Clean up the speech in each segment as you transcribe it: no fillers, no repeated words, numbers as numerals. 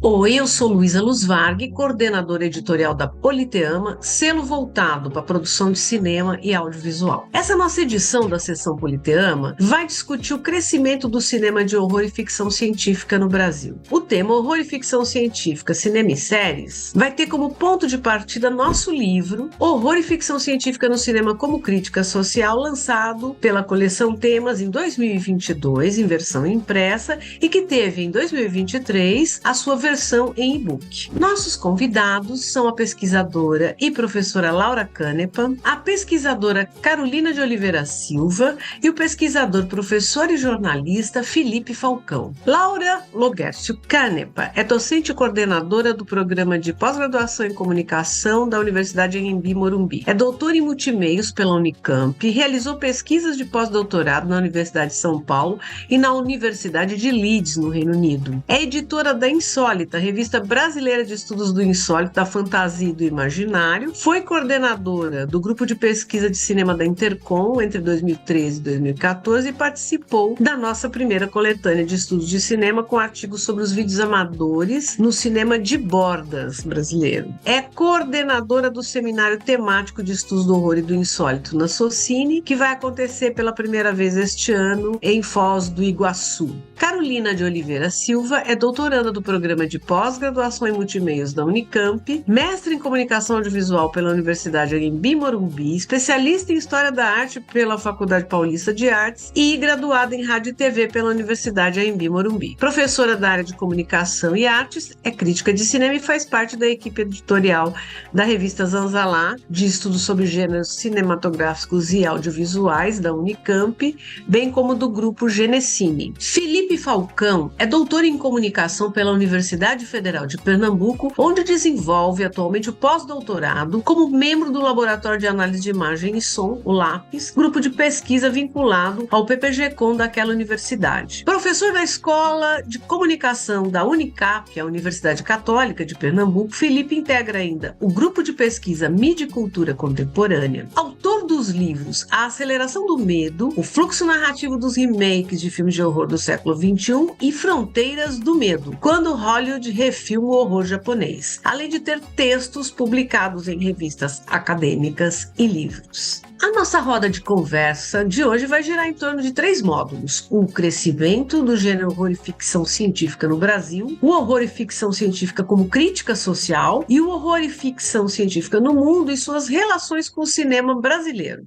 Oi, eu sou Luísa Luzvarg, coordenadora editorial da Politeama, selo voltado para a produção de cinema e audiovisual. Essa nossa edição da seção Politeama vai discutir o crescimento do cinema de horror e ficção científica no Brasil. O tema Horror e Ficção Científica, Cinema e Séries vai ter como ponto de partida nosso livro Horror e Ficção Científica no Cinema como Crítica Social, lançado pela coleção Temas em 2022, em versão impressa, e que teve em 2023 a sua versão em e-book. Nossos convidados são a pesquisadora e professora Laura Canepa, a pesquisadora Carolina de Oliveira Silva e o pesquisador, professor e jornalista Felipe Falcão. Laura Logercio Canepa é docente e coordenadora do programa de pós-graduação em comunicação da Universidade Anhembi Morumbi. É doutora em multimeios pela Unicamp, realizou pesquisas de pós-doutorado na Universidade de São Paulo e na Universidade de Leeds, no Reino Unido. É editora da Insólita, revista brasileira de estudos do insólito, da fantasia e do imaginário. Foi coordenadora do grupo de pesquisa de cinema da Intercom entre 2013 e 2014 e participou da nossa primeira coletânea de estudos de cinema com artigos sobre os vídeos amadores no cinema de bordas brasileiro. É coordenadora do seminário temático de estudos do horror e do insólito na Socine, que vai acontecer pela primeira vez este ano em Foz do Iguaçu. Carolina de Oliveira Silva é doutoranda do programa de pós-graduação em multimeios da Unicamp, mestre em comunicação audiovisual pela Universidade Anhembi Morumbi, especialista em História da Arte pela Faculdade Paulista de Artes e graduada em Rádio e TV pela Universidade Anhembi Morumbi. Professora da área de comunicação e artes, é crítica de cinema e faz parte da equipe editorial da revista Zanzalá, de estudos sobre gêneros cinematográficos e audiovisuais da Unicamp, bem como do grupo Genecine. Felipe Falcão é doutor em comunicação pela Universidade Federal de Pernambuco, onde desenvolve atualmente o pós-doutorado como membro do Laboratório de Análise de Imagem e Som, o LAPIS, grupo de pesquisa vinculado ao PPG-Com daquela universidade. Professor da Escola de Comunicação da Unicap, que é a Universidade Católica de Pernambuco, Felipe integra ainda o grupo de pesquisa Mídia e Cultura Contemporânea. Autor dos livros A Aceleração do Medo, o fluxo narrativo dos remakes de filmes de horror do século XXI e Fronteiras do Medo, quando Hollywood refilma o horror japonês, além de ter textos publicados em revistas acadêmicas e livros. A nossa roda de conversa de hoje vai girar em torno de 3 módulos: o crescimento do gênero horror e ficção científica no Brasil, o horror e ficção científica como crítica social e o horror e ficção científica no mundo e suas relações com o cinema brasileiro.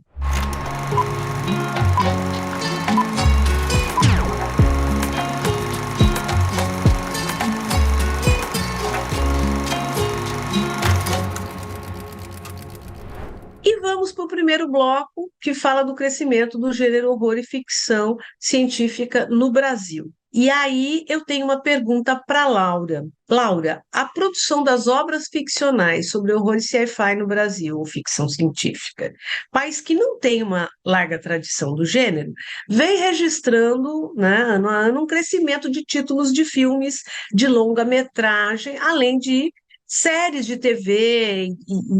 E vamos para o primeiro bloco, que fala do crescimento do gênero horror e ficção científica no Brasil. E aí eu tenho uma pergunta para Laura. Laura, a produção das obras ficcionais sobre horror e sci-fi no Brasil, ou ficção científica, país que não tem uma larga tradição do gênero, vem registrando, né, ano a ano, um crescimento de títulos de filmes de longa-metragem, além de séries de TV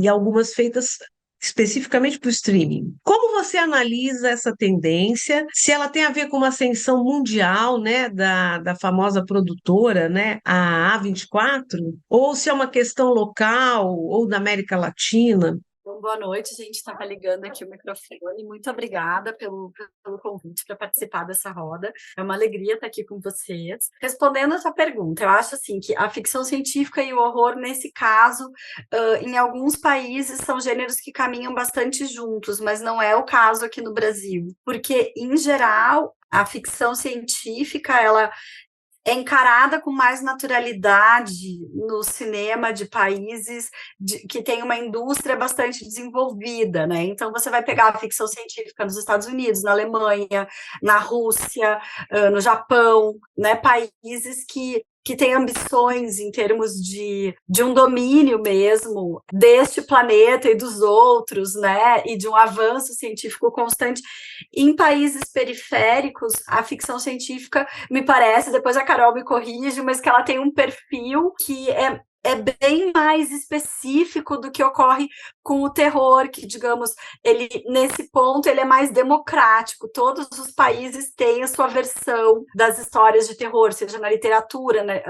e algumas feitas especificamente para o streaming. Como você analisa essa tendência? Se ela tem a ver com uma ascensão mundial, né, da famosa produtora, né, a A24, ou se é uma questão local ou da América Latina? Então, boa noite, a gente estava ligando aqui o microfone. Muito obrigada pelo convite para participar dessa roda. É uma alegria estar aqui com vocês. Respondendo a sua pergunta, eu acho assim que a ficção científica e o horror, nesse caso, em alguns países, são gêneros que caminham bastante juntos, mas não é o caso aqui no Brasil. Porque, em geral, a ficção científica, ela é encarada com mais naturalidade no cinema de países que tem uma indústria bastante desenvolvida, né? Então, você vai pegar a ficção científica nos Estados Unidos, na Alemanha, na Rússia, no Japão, né? Países que têm ambições em termos de um domínio mesmo deste planeta e dos outros, né? E de um avanço científico constante. Em países periféricos, a ficção científica, me parece, depois a Carol me corrige, mas que ela tem um perfil que é é bem mais específico do que ocorre com o terror, que, digamos, ele nesse ponto ele é mais democrático. Todos os países têm a sua versão das histórias de terror, seja na literatura, né,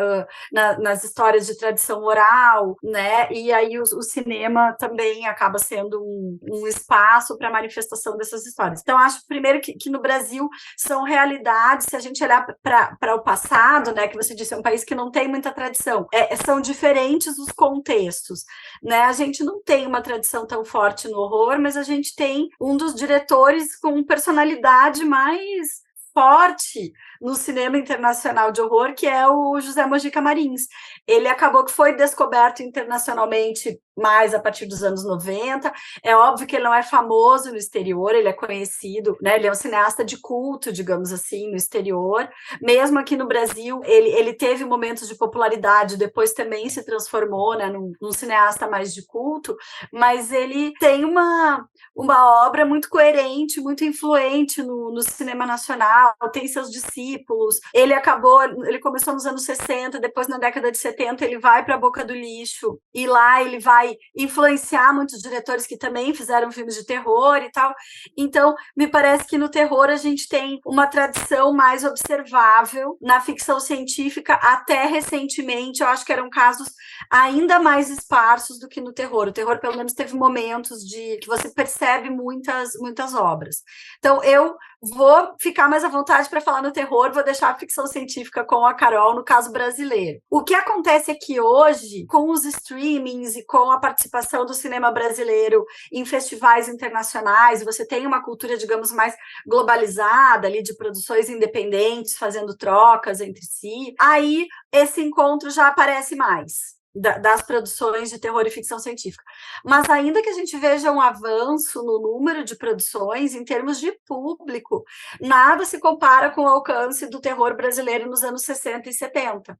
nas histórias de tradição oral, né? E aí o cinema também acaba sendo um espaço para a manifestação dessas histórias. Então, acho primeiro que no Brasil são realidades, se a gente olhar para o passado, né, que você disse, é um país que não tem muita tradição, são diferentes os contextos, né? A gente não tem uma tradição tão forte no horror, mas a gente tem um dos diretores com personalidade mais forte no cinema internacional de horror, que é o José Mojica Marins. Ele acabou que foi descoberto internacionalmente mais a partir dos anos 90. É óbvio que ele não é famoso no exterior, ele é conhecido, né? Ele é um cineasta de culto, digamos assim, no exterior. Mesmo aqui no Brasil, ele teve momentos de popularidade, depois também se transformou, né, num cineasta mais de culto, mas ele tem uma obra muito coerente, muito influente no cinema nacional, tem seus discípulos. Ele começou nos anos 60, depois na década de 70 ele vai para a Boca do Lixo, e lá ele vai influenciar muitos diretores que também fizeram filmes de terror e tal. Então, me parece que no terror a gente tem uma tradição mais observável. Na ficção científica, até recentemente, eu acho que eram casos ainda mais esparsos do que no terror. O terror, pelo menos, teve momentos de que você percebe muitas obras. Então, eu vou ficar mais à vontade para falar no terror, vou deixar a ficção científica com a Carol, no caso brasileiro. O que acontece é que hoje, com os streamings e com a participação do cinema brasileiro em festivais internacionais, você tem uma cultura, digamos, mais globalizada ali, de produções independentes, fazendo trocas entre si, aí esse encontro já aparece mais das produções de terror e ficção científica. Mas ainda que a gente veja um avanço no número de produções, em termos de público, nada se compara com o alcance do terror brasileiro nos anos 60 e 70.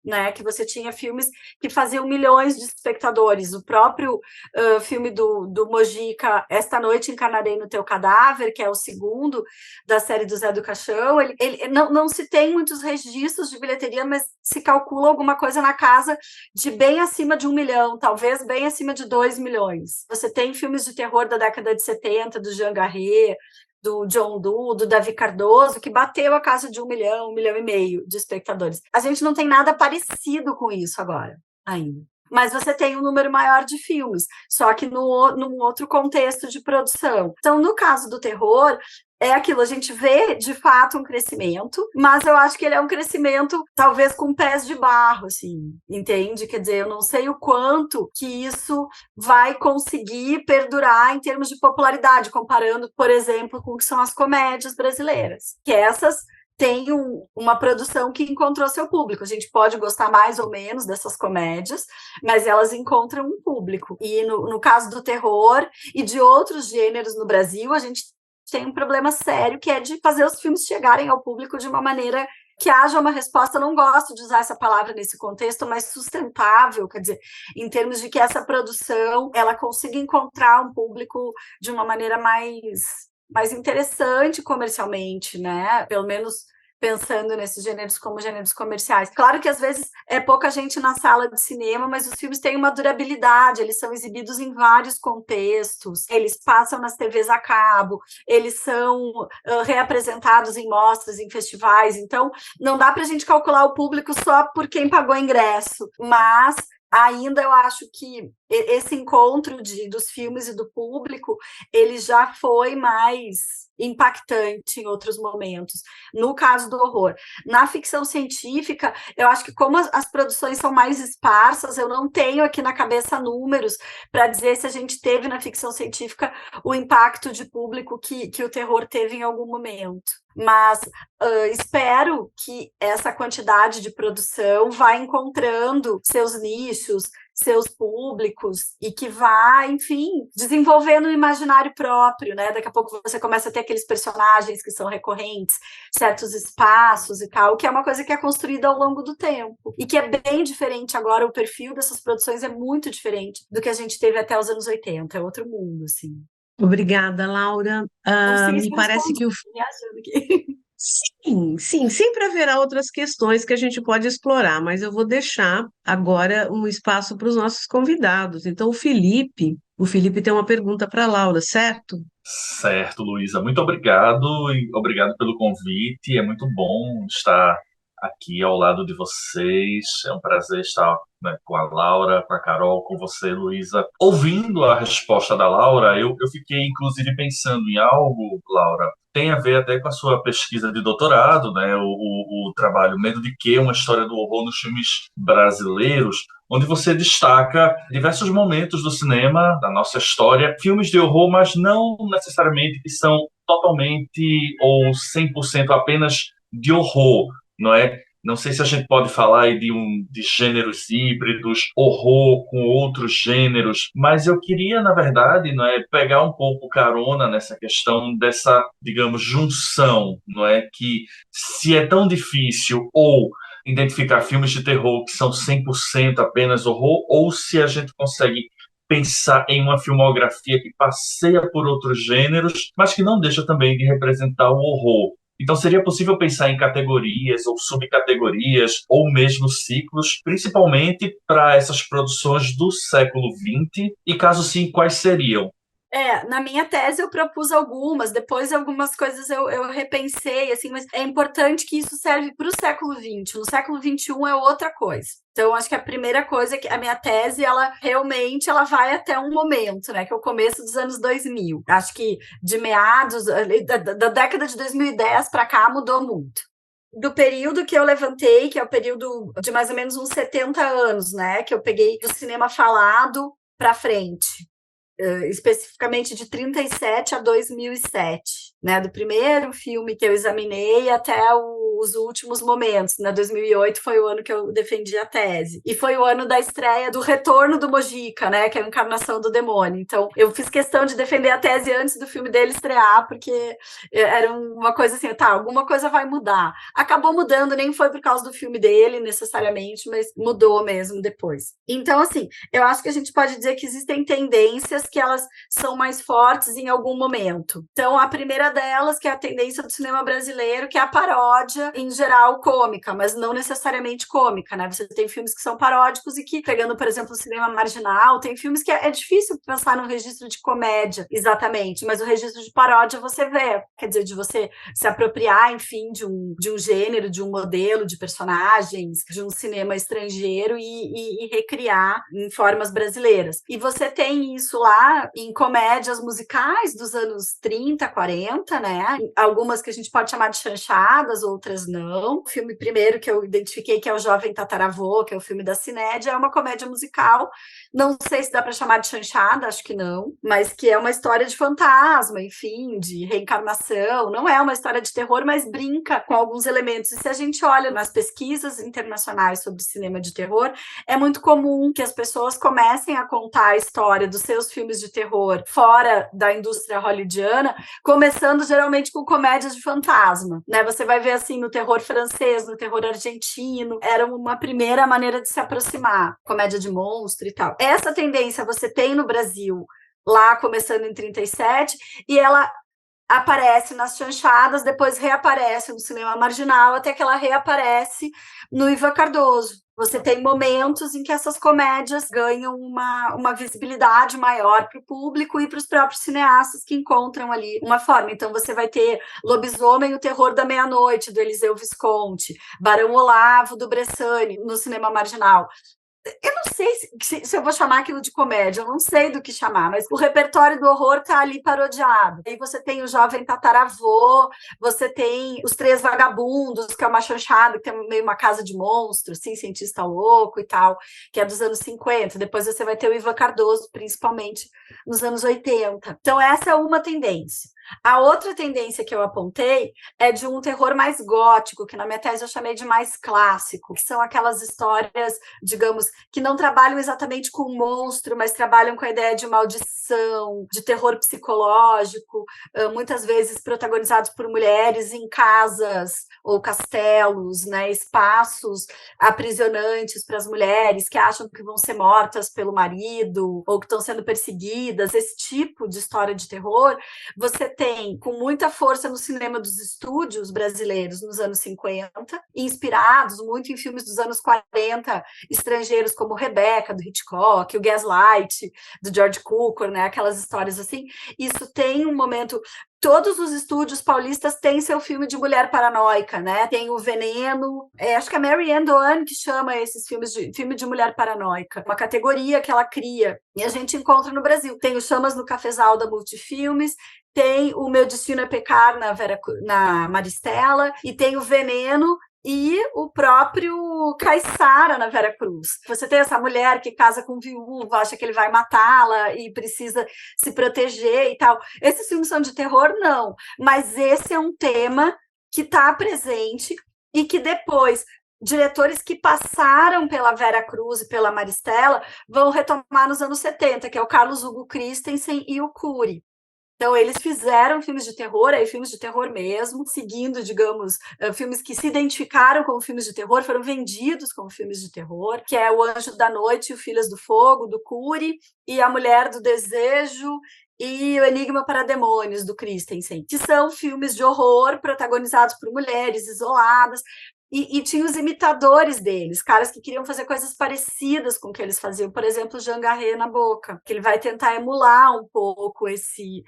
Né, que você tinha filmes que faziam milhões de espectadores. O próprio filme do Mojica, Esta Noite Encarnarei no Teu Cadáver, que é o segundo da série do Zé do Caixão, ele não se tem muitos registros de bilheteria, mas se calcula alguma coisa na casa de bem acima de 1 milhão, talvez bem acima de 2 milhões. Você tem filmes de terror da década de 70, do Jean Garret, do John Doe, do Davi Cardoso, que bateu a casa de 1 milhão e meio de espectadores. A gente não tem nada parecido com isso agora, ainda. Mas você tem um número maior de filmes, só que num outro contexto de produção. Então, no caso do terror, é aquilo, a gente vê de fato um crescimento, mas eu acho que ele é um crescimento talvez com pés de barro, assim, entende? Quer dizer, eu não sei o quanto que isso vai conseguir perdurar em termos de popularidade, comparando, por exemplo, com o que são as comédias brasileiras, que essas têm uma produção que encontrou seu público. A gente pode gostar mais ou menos dessas comédias, mas elas encontram um público. E no caso do terror e de outros gêneros no Brasil, a gente tem um problema sério, que é de fazer os filmes chegarem ao público de uma maneira que haja uma resposta. Eu não gosto de usar essa palavra nesse contexto, mas sustentável, quer dizer, em termos de que essa produção ela consiga encontrar um público de uma maneira mais interessante comercialmente, né? Pelo menos pensando nesses gêneros como gêneros comerciais. Claro que às vezes é pouca gente na sala de cinema, mas os filmes têm uma durabilidade, eles são exibidos em vários contextos, eles passam nas TVs a cabo, eles são reapresentados em mostras, em festivais, então não dá para a gente calcular o público só por quem pagou ingresso, mas ainda eu acho que esse encontro dos filmes e do público, ele já foi mais impactante em outros momentos. No caso do horror. Na ficção científica, eu acho que como as produções são mais esparsas, eu não tenho aqui na cabeça números para dizer se a gente teve na ficção científica o impacto de público que o terror teve em algum momento. Mas espero que essa quantidade de produção vá encontrando seus nichos, seus públicos, e que vá, enfim, desenvolvendo um imaginário próprio, né? Daqui a pouco você começa a ter aqueles personagens que são recorrentes, certos espaços e tal, que é uma coisa que é construída ao longo do tempo, e que é bem diferente agora, o perfil dessas produções é muito diferente do que a gente teve até os anos 80, é outro mundo, assim. Obrigada, Laura. Não sei se Me eu parece respondi, que o tô viajando aqui. Sim, sim, sempre haverá outras questões que a gente pode explorar, mas eu vou deixar agora um espaço para os nossos convidados. Então, o Felipe tem uma pergunta para a Laura, certo? Certo, Luísa. Muito obrigado e obrigado pelo convite. É muito bom estar aqui ao lado de vocês. É um prazer estar, né, com a Laura, com a Carol, com você, Luísa. Ouvindo a resposta da Laura, eu fiquei inclusive pensando em algo, Laura. Tem a ver até com a sua pesquisa de doutorado, né? O trabalho Medo de Quê? Uma história do horror nos filmes brasileiros, onde você destaca diversos momentos do cinema, da nossa história, filmes de horror, mas não necessariamente que são totalmente ou 100% apenas de horror, não é? Não sei se a gente pode falar aí de gêneros híbridos, horror com outros gêneros, mas eu queria, na verdade, não é, pegar um pouco carona nessa questão dessa, digamos, junção, não é? Que se é tão difícil ou identificar filmes de terror que são 100% apenas horror, ou se a gente consegue pensar em uma filmografia que passeia por outros gêneros, mas que não deixa também de representar o horror. Então, seria possível pensar em categorias ou subcategorias ou mesmo ciclos, principalmente para essas produções do século XX? E caso sim, quais seriam? Na minha tese eu propus algumas, depois algumas coisas eu repensei, assim, mas é importante que isso serve para o século XX. No século XXI é outra coisa. Então, acho que a primeira coisa é que a minha tese, ela realmente ela vai até um momento, né? Que é o começo dos anos 2000. Acho que de meados, da década de 2010 para cá, mudou muito. Do período que eu levantei, que é o período de mais ou menos uns 70 anos, né? Que eu peguei do cinema falado para frente. Especificamente de 37 a 2007, né, do primeiro filme que eu examinei até os últimos momentos, né, 2008 foi o ano que eu defendi a tese, e foi o ano da estreia do Retorno do Mojica, né, que é a encarnação do demônio, então eu fiz questão de defender a tese antes do filme dele estrear, porque era uma coisa assim, tá, alguma coisa vai mudar, acabou mudando, nem foi por causa do filme dele necessariamente, mas mudou mesmo depois. Então, assim, eu acho que a gente pode dizer que existem tendências que elas são mais fortes em algum momento. Então, a primeira delas, que é a tendência do cinema brasileiro, que é a paródia, em geral, cômica, mas não necessariamente cômica, né? Você tem filmes que são paródicos e que, pegando, por exemplo, o cinema marginal, tem filmes que é difícil pensar no registro de comédia, exatamente, mas o registro de paródia você vê, quer dizer, de você se apropriar, enfim, de um gênero, de um modelo, de personagens, de um cinema estrangeiro e recriar em formas brasileiras. E você tem isso lá em comédias musicais dos anos 30, 40, né? Algumas que a gente pode chamar de chanchadas, outras não. O filme primeiro que eu identifiquei, que é o Jovem Tataravô, que é o filme da Cinédia, é uma comédia musical. Não sei se dá para chamar de chanchada, acho que não, mas que é uma história de fantasma, enfim, de reencarnação. Não é uma história de terror, mas brinca com alguns elementos. E se a gente olha nas pesquisas internacionais sobre cinema de terror, é muito comum que as pessoas comecem a contar a história dos seus filmes de terror fora da indústria hollywoodiana, começando geralmente com comédias de fantasma, né? Você vai ver assim no terror francês, no terror argentino, era uma primeira maneira de se aproximar, comédia de monstro e tal. Essa tendência você tem no Brasil, lá começando em 37, e ela aparece nas chanchadas, depois reaparece no cinema marginal, até que ela reaparece no Ivan Cardoso. Você tem momentos em que essas comédias ganham uma visibilidade maior para o público e para os próprios cineastas que encontram ali uma forma. Então você vai ter Lobisomem, o Terror da Meia-Noite, do Eliseu Visconti, Barão Olavo, do Bressani, no cinema marginal. Eu não sei se eu vou chamar aquilo de comédia, eu não sei do que chamar, mas o repertório do horror tá ali parodiado. Aí você tem o Jovem Tataravô, você tem Os Três Vagabundos, que é uma chanchada, que tem meio uma casa de monstros, assim, cientista louco e tal, que é dos anos 50. Depois você vai ter o Ivan Cardoso, principalmente nos anos 80. Então essa é uma tendência. A outra tendência que eu apontei é de um terror mais gótico, que na minha tese eu chamei de mais clássico, que são aquelas histórias, digamos, que não trabalham exatamente com o monstro, mas trabalham com a ideia de maldição, de terror psicológico, muitas vezes protagonizados por mulheres em casas ou castelos, né, espaços aprisionantes para as mulheres que acham que vão ser mortas pelo marido ou que estão sendo perseguidas. Esse tipo de história de terror, você tem com muita força no cinema dos estúdios brasileiros nos anos 50, inspirados muito em filmes dos anos 40, estrangeiros como Rebecca, do Hitchcock, o Gaslight, do George Cukor, né? Aquelas histórias assim. Isso tem um momento... Todos os estúdios paulistas têm seu filme de mulher paranoica, né? Tem o Veneno, acho que é Mary Ann Doane que chama esses filmes de filme de mulher paranoica, uma categoria que ela cria, e a gente encontra no Brasil. Tem o Chamas no Cafezal da Multifilmes, tem o Meu Destino é Pecar na Maristela, e tem o Veneno e o próprio Caiçara na Vera Cruz. Você tem essa mulher que casa com um viúvo, acha que ele vai matá-la e precisa se proteger e tal. Esses filmes são de terror? Não. Mas esse é um tema que está presente e que depois diretores que passaram pela Vera Cruz e pela Maristela vão retomar nos anos 70, que é o Carlos Hugo Christensen e o Curi. Então, eles fizeram filmes de terror, aí filmes de terror mesmo, seguindo, digamos, filmes que se identificaram como filmes de terror, foram vendidos como filmes de terror, que é O Anjo da Noite e o Filhas do Fogo, do Curi, e A Mulher do Desejo e O Enigma para Demônios, do Christensen, que são filmes de horror protagonizados por mulheres isoladas, e tinha os imitadores deles, caras que queriam fazer coisas parecidas com o que eles faziam. Por exemplo, Jean Garret na Boca, que ele vai tentar emular um pouco esse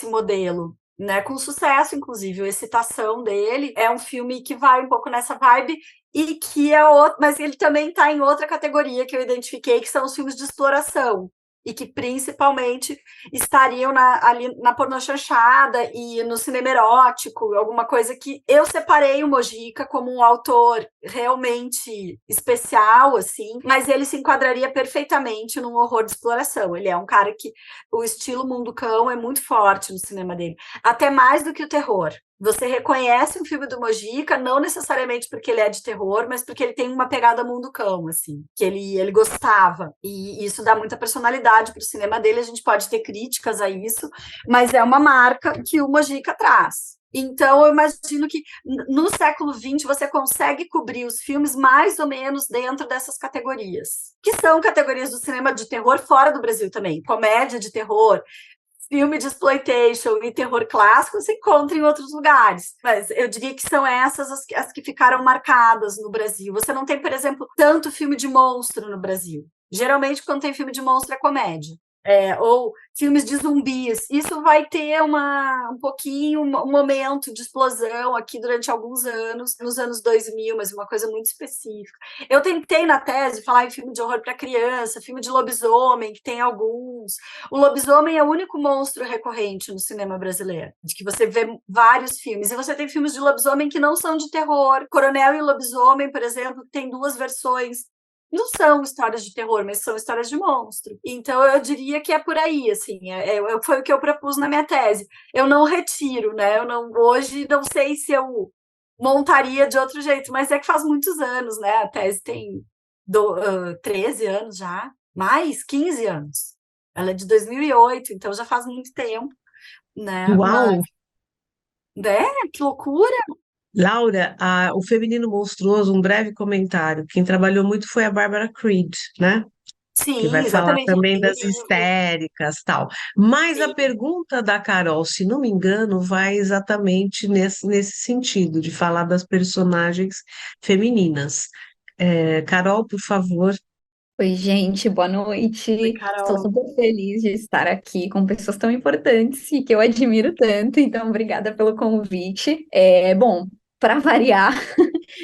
modelo, né? Com sucesso, inclusive. A Excitação dele é um filme que vai um pouco nessa vibe e que é outro, mas ele também está em outra categoria que eu identifiquei, que são os filmes de exploração, e que principalmente estariam ali na pornochanchada e no cinema erótico, alguma coisa que eu separei o Mojica como um autor realmente especial, assim, mas ele se enquadraria perfeitamente num horror de exploração. Ele é um cara que o estilo Mundo Cão é muito forte no cinema dele, até mais do que o terror. Você reconhece um filme do Mojica, não necessariamente porque ele é de terror, mas porque ele tem uma pegada Mundo Cão, assim, que ele gostava. E isso dá muita personalidade para o cinema dele. A gente pode ter críticas a isso, mas é uma marca que o Mojica traz. Então, eu imagino que no século XX você consegue cobrir os filmes mais ou menos dentro dessas categorias, que são categorias do cinema de terror fora do Brasil também. Comédia de terror, filme de exploitation e terror clássico se encontra em outros lugares. Mas eu diria que são essas as que ficaram marcadas no Brasil. Você não tem, por exemplo, tanto filme de monstro no Brasil. Geralmente, quando tem filme de monstro, é comédia. Ou filmes de zumbis. Isso vai ter um momento de explosão aqui durante alguns anos, nos anos 2000, mas uma coisa muito específica. Eu tentei na tese falar em filme de horror para criança, filme de lobisomem, que tem alguns. O lobisomem é o único monstro recorrente no cinema brasileiro, de que você vê vários filmes. E você tem filmes de lobisomem que não são de terror. Coronel e Lobisomem, por exemplo, tem duas versões. Não são histórias de terror, mas são histórias de monstro. Então, eu diria que é por aí, assim, foi o que eu propus na minha tese. Eu não retiro, né? Hoje não sei se eu montaria de outro jeito, mas é que faz muitos anos, né? A tese tem 13 anos já, mais 15 anos. Ela é de 2008, então já faz muito tempo, né? Uau! Que loucura! Laura, o Feminino Monstruoso, um breve comentário. Quem trabalhou muito foi a Barbara Creed, né? Que Sim, vai falar exatamente. também das histéricas e tal. Mas a Sim. pergunta da Carol, se não me engano, vai exatamente nesse sentido, de falar das personagens femininas. Carol, por favor. Oi, gente, boa Oi, noite. Estou Carol. super feliz de estar aqui com pessoas tão importantes e que eu admiro tanto, então obrigada pelo convite. Bom, para variar,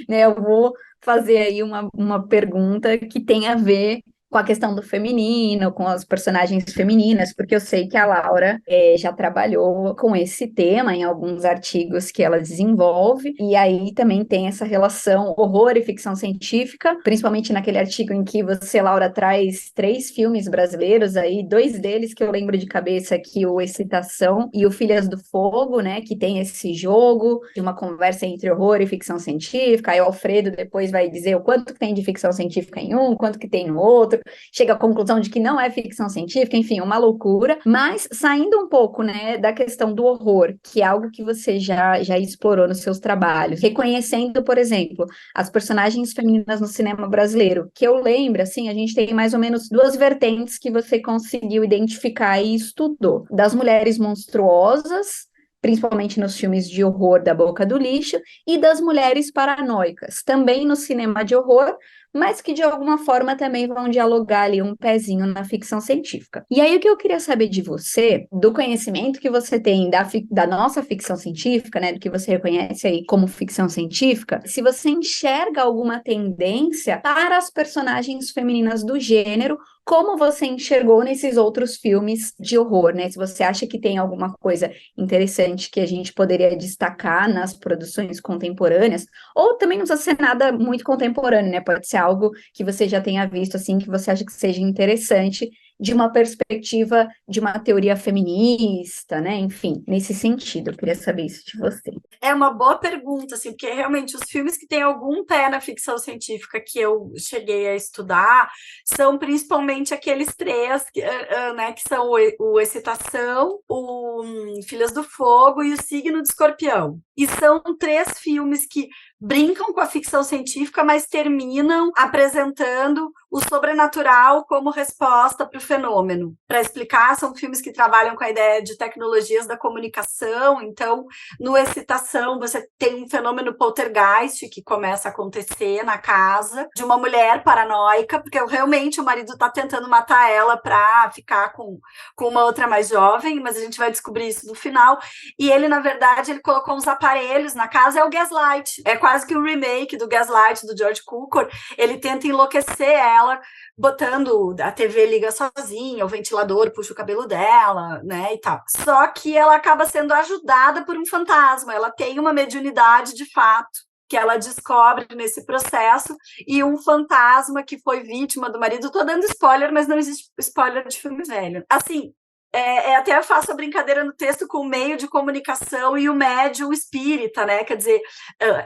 né, eu vou fazer aí uma pergunta que tem a ver com a questão do feminino, com as personagens femininas, porque eu sei que a Laura já trabalhou com esse tema em alguns artigos que ela desenvolve, e aí também tem essa relação horror e ficção científica, principalmente naquele artigo em que você, Laura, traz 3 filmes brasileiros aí, 2 deles que eu lembro de cabeça aqui, o Excitação e o Filhas do Fogo, né, que tem esse jogo de uma conversa entre horror e ficção científica, aí o Alfredo depois vai dizer o quanto que tem de ficção científica em um, quanto que tem no outro, chega à conclusão de que não é ficção científica, enfim, uma loucura, mas saindo um pouco, né, da questão do horror, que é algo que você já explorou nos seus trabalhos, reconhecendo, por exemplo, as personagens femininas no cinema brasileiro, que eu lembro, assim, a gente tem mais ou menos 2 vertentes que você conseguiu identificar e estudou, das mulheres monstruosas, principalmente nos filmes de horror da Boca do Lixo, e das mulheres paranoicas, também no cinema de horror, mas que de alguma forma também vão dialogar ali um pezinho na ficção científica. E aí o que eu queria saber de você, do conhecimento que você tem da nossa ficção científica, né, do que você reconhece aí como ficção científica, se você enxerga alguma tendência para as personagens femininas do gênero, como você enxergou nesses outros filmes de horror, né? Se você acha que tem alguma coisa interessante que a gente poderia destacar nas produções contemporâneas, ou também não precisa ser nada muito contemporâneo, né? Pode ser algo que você já tenha visto, assim, que você acha que seja interessante de uma perspectiva de uma teoria feminista, né? Enfim, nesse sentido, eu queria saber isso de você. É uma boa pergunta, assim, porque realmente os filmes que têm algum pé na ficção científica que eu cheguei a estudar são principalmente aqueles três, né, que são o Excitação, o Filhas do Fogo e o Signo de Escorpião. E são três filmes que brincam com a ficção científica, mas terminam apresentando o sobrenatural como resposta para o fenômeno. Para explicar, são filmes que trabalham com a ideia de tecnologias da comunicação. Então, no Excitação, você tem um fenômeno poltergeist que começa a acontecer na casa de uma mulher paranoica, porque realmente o marido está tentando matar ela para ficar com uma outra mais jovem, mas a gente vai descobrir isso no final. E ele, na verdade, ele colocou uns aparelhos na casa, é o Gaslight. É quase que um remake do Gaslight, do George Cukor. Ele tenta enlouquecer ela, botando a TV liga sozinha, o ventilador puxa o cabelo dela, né, e tal. Só que ela acaba sendo ajudada por um fantasma. Ela tem uma mediunidade de fato, que ela descobre nesse processo, e um fantasma que foi vítima do marido. Tô dando spoiler, mas não existe spoiler de filme velho. Assim, até eu faço a brincadeira no texto com o meio de comunicação e o médium espírita, né? Quer dizer,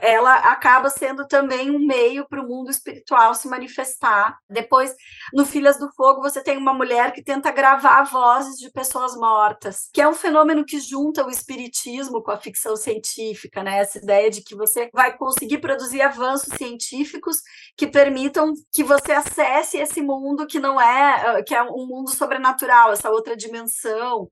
ela acaba sendo também um meio para o mundo espiritual se manifestar. Depois, no Filhas do Fogo, você tem uma mulher que tenta gravar vozes de pessoas mortas, que é um fenômeno que junta o espiritismo com a ficção científica, né? Essa ideia de que você vai conseguir produzir avanços científicos que permitam que você acesse esse mundo que não que é um mundo sobrenatural, essa outra dimensão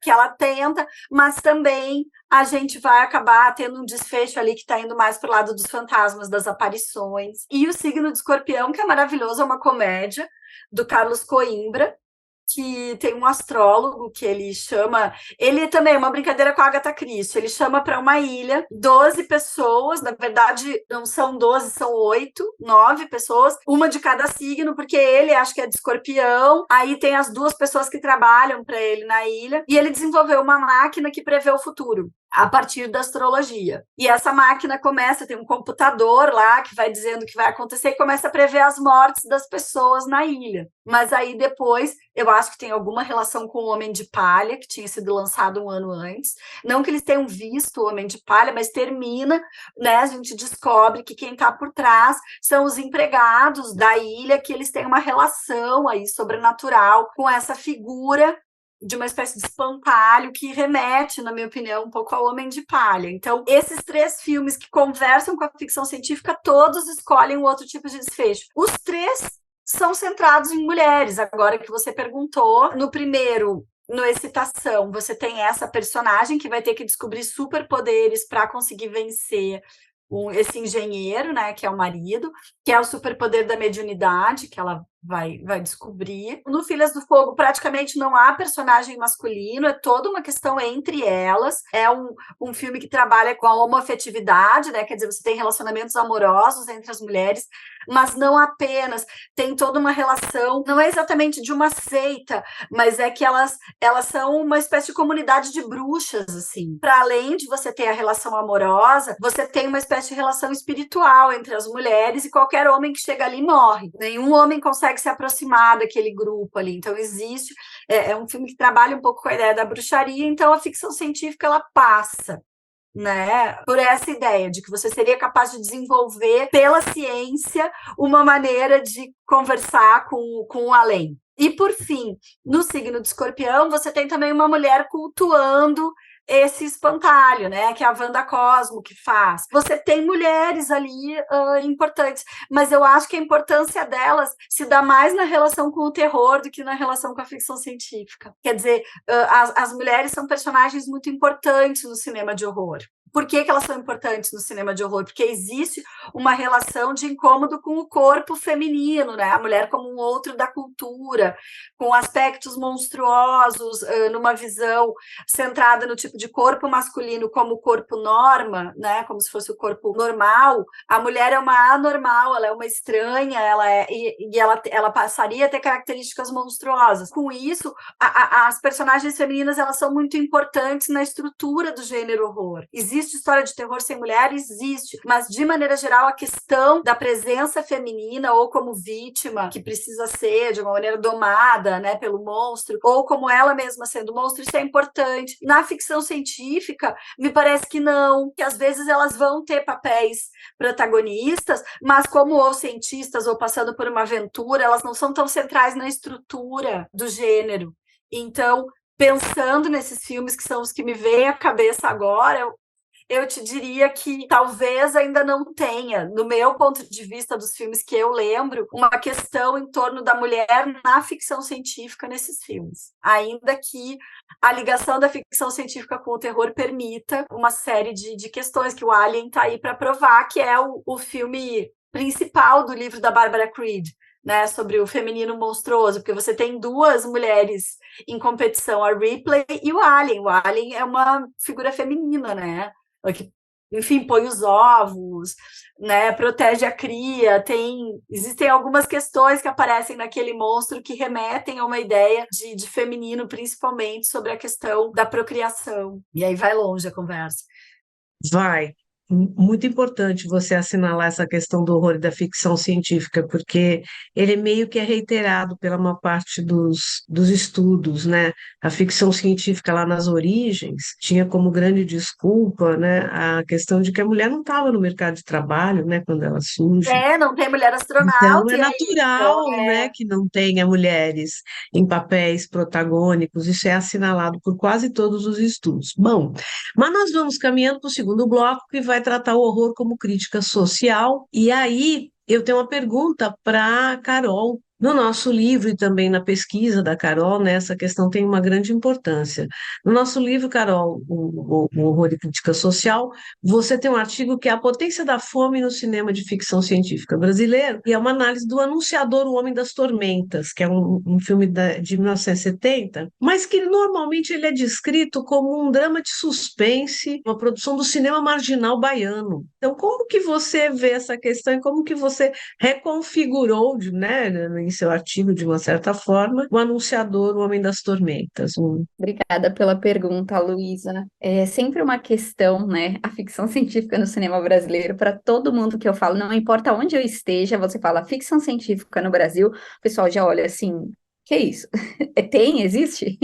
que ela tenta, mas também a gente vai acabar tendo um desfecho ali que está indo mais para o lado dos fantasmas, das aparições. E o Signo de Escorpião, que é maravilhoso, é uma comédia do Carlos Coimbra, que tem um astrólogo que ele chama... Ele também é uma brincadeira com a Agatha Christie. Ele chama para uma ilha 12 pessoas, na verdade não são 12, são 8, 9 pessoas, uma de cada signo, porque ele acho que é de Escorpião, aí tem as duas pessoas que trabalham para ele na ilha, e ele desenvolveu uma máquina que prevê o futuro a partir da astrologia. E essa máquina tem um computador lá que vai dizendo o que vai acontecer e começa a prever as mortes das pessoas na ilha. Mas aí depois, eu acho que tem alguma relação com o Homem de Palha, que tinha sido lançado um ano antes. Não que eles tenham visto o Homem de Palha, mas termina, né? A gente descobre que quem está por trás são os empregados da ilha, que eles têm uma relação aí sobrenatural com essa figura de uma espécie de espantalho que remete, na minha opinião, um pouco ao Homem de Palha. Então, esses três filmes que conversam com a ficção científica, todos escolhem um outro tipo de desfecho. Os três são centrados em mulheres, agora que você perguntou. No primeiro, no Excitação, você tem essa personagem que vai ter que descobrir superpoderes para conseguir vencer esse engenheiro, né, que é o marido, que é o superpoder da mediunidade, que ela vai descobrir. No Filhas do Fogo, praticamente não há personagem masculino, é toda uma questão entre elas. É um filme que trabalha com a homoafetividade, né? Quer dizer, você tem relacionamentos amorosos entre as mulheres, mas não apenas. Tem toda uma relação, não é exatamente de uma seita, mas é que elas são uma espécie de comunidade de bruxas, assim. Para além de você ter a relação amorosa, você tem uma espécie de relação espiritual entre as mulheres, e qualquer homem que chega ali morre. Nenhum homem consegue se aproximar daquele grupo ali. Então existe, é um filme que trabalha um pouco com a ideia da bruxaria. Então a ficção científica ela passa, né, por essa ideia de que você seria capaz de desenvolver pela ciência uma maneira de conversar com o além. E por fim, no Signo de Escorpião, você tem também uma mulher cultuando esse espantalho, né? Que é a Wanda Cosmo que faz. Você tem mulheres ali importantes, mas eu acho que a importância delas se dá mais na relação com o terror do que na relação com a ficção científica. Quer dizer, as mulheres são personagens muito importantes no cinema de horror. Por que elas são importantes no cinema de horror? Porque existe uma relação de incômodo com o corpo feminino, né? A mulher como um outro da cultura, com aspectos monstruosos, numa visão centrada no tipo de corpo masculino como o corpo norma, né? Como se fosse o corpo normal. A mulher é uma anormal, ela é uma estranha, ela passaria a ter características monstruosas. Com isso, as personagens femininas elas são muito importantes na estrutura do gênero horror. Existe história de terror sem mulher? Existe, mas de maneira geral a questão da presença feminina ou como vítima, que precisa ser de uma maneira domada, né, pelo monstro, ou como ela mesma sendo monstro, isso é importante. Na ficção científica, me parece que não, que às vezes elas vão ter papéis protagonistas, mas como ou cientistas ou passando por uma aventura, elas não são tão centrais na estrutura do gênero. Então, pensando nesses filmes que são os que me vêm à cabeça agora, eu te diria que talvez ainda não tenha, no meu ponto de vista dos filmes que eu lembro, uma questão em torno da mulher na ficção científica nesses filmes. Ainda que a ligação da ficção científica com o terror permita uma série de questões que o Alien está aí para provar, que é o filme principal do livro da Barbara Creed, né, sobre o feminino monstruoso, porque você tem duas mulheres em competição, a Ripley e o Alien. O Alien é uma figura feminina, né? Que, enfim, põe os ovos, né, protege a cria, existem algumas questões que aparecem naquele monstro que remetem a uma ideia de feminino, principalmente sobre a questão da procriação. E aí vai longe a conversa. Vai. Muito importante você assinalar essa questão do horror e da ficção científica, porque ele meio que é reiterado pela maior parte dos estudos, né? A ficção científica lá nas origens tinha como grande desculpa, né, a questão de que a mulher não estava no mercado de trabalho, né, quando ela surge. Não tem mulher Então, astronauta. é natural, né, que não tenha mulheres em papéis protagônicos, isso é assinalado por quase todos os estudos. Bom, mas nós vamos caminhando para o segundo bloco, que vai tratar o horror como crítica social, e aí eu tenho uma pergunta para a Carol. No nosso livro e também na pesquisa da Carol, né, essa questão tem uma grande importância. No nosso livro, Carol, o Horror e Crítica Social, você tem um artigo que é a potência da fome no cinema de ficção científica brasileiro, e é uma análise do Anunciador, o Homem das Tormentas, que é um filme de 1970, mas que normalmente ele é descrito como um drama de suspense, uma produção do cinema marginal baiano. Então, como que você vê essa questão e como que você reconfigurou, né, em seu artigo, de uma certa forma, o Anunciador, o Homem das Tormentas? Obrigada pela pergunta, Luísa. É sempre uma questão, né? A ficção científica no cinema brasileiro, para todo mundo que eu falo, não importa onde eu esteja, você fala ficção científica no Brasil, o pessoal já olha assim, que é isso? Existe?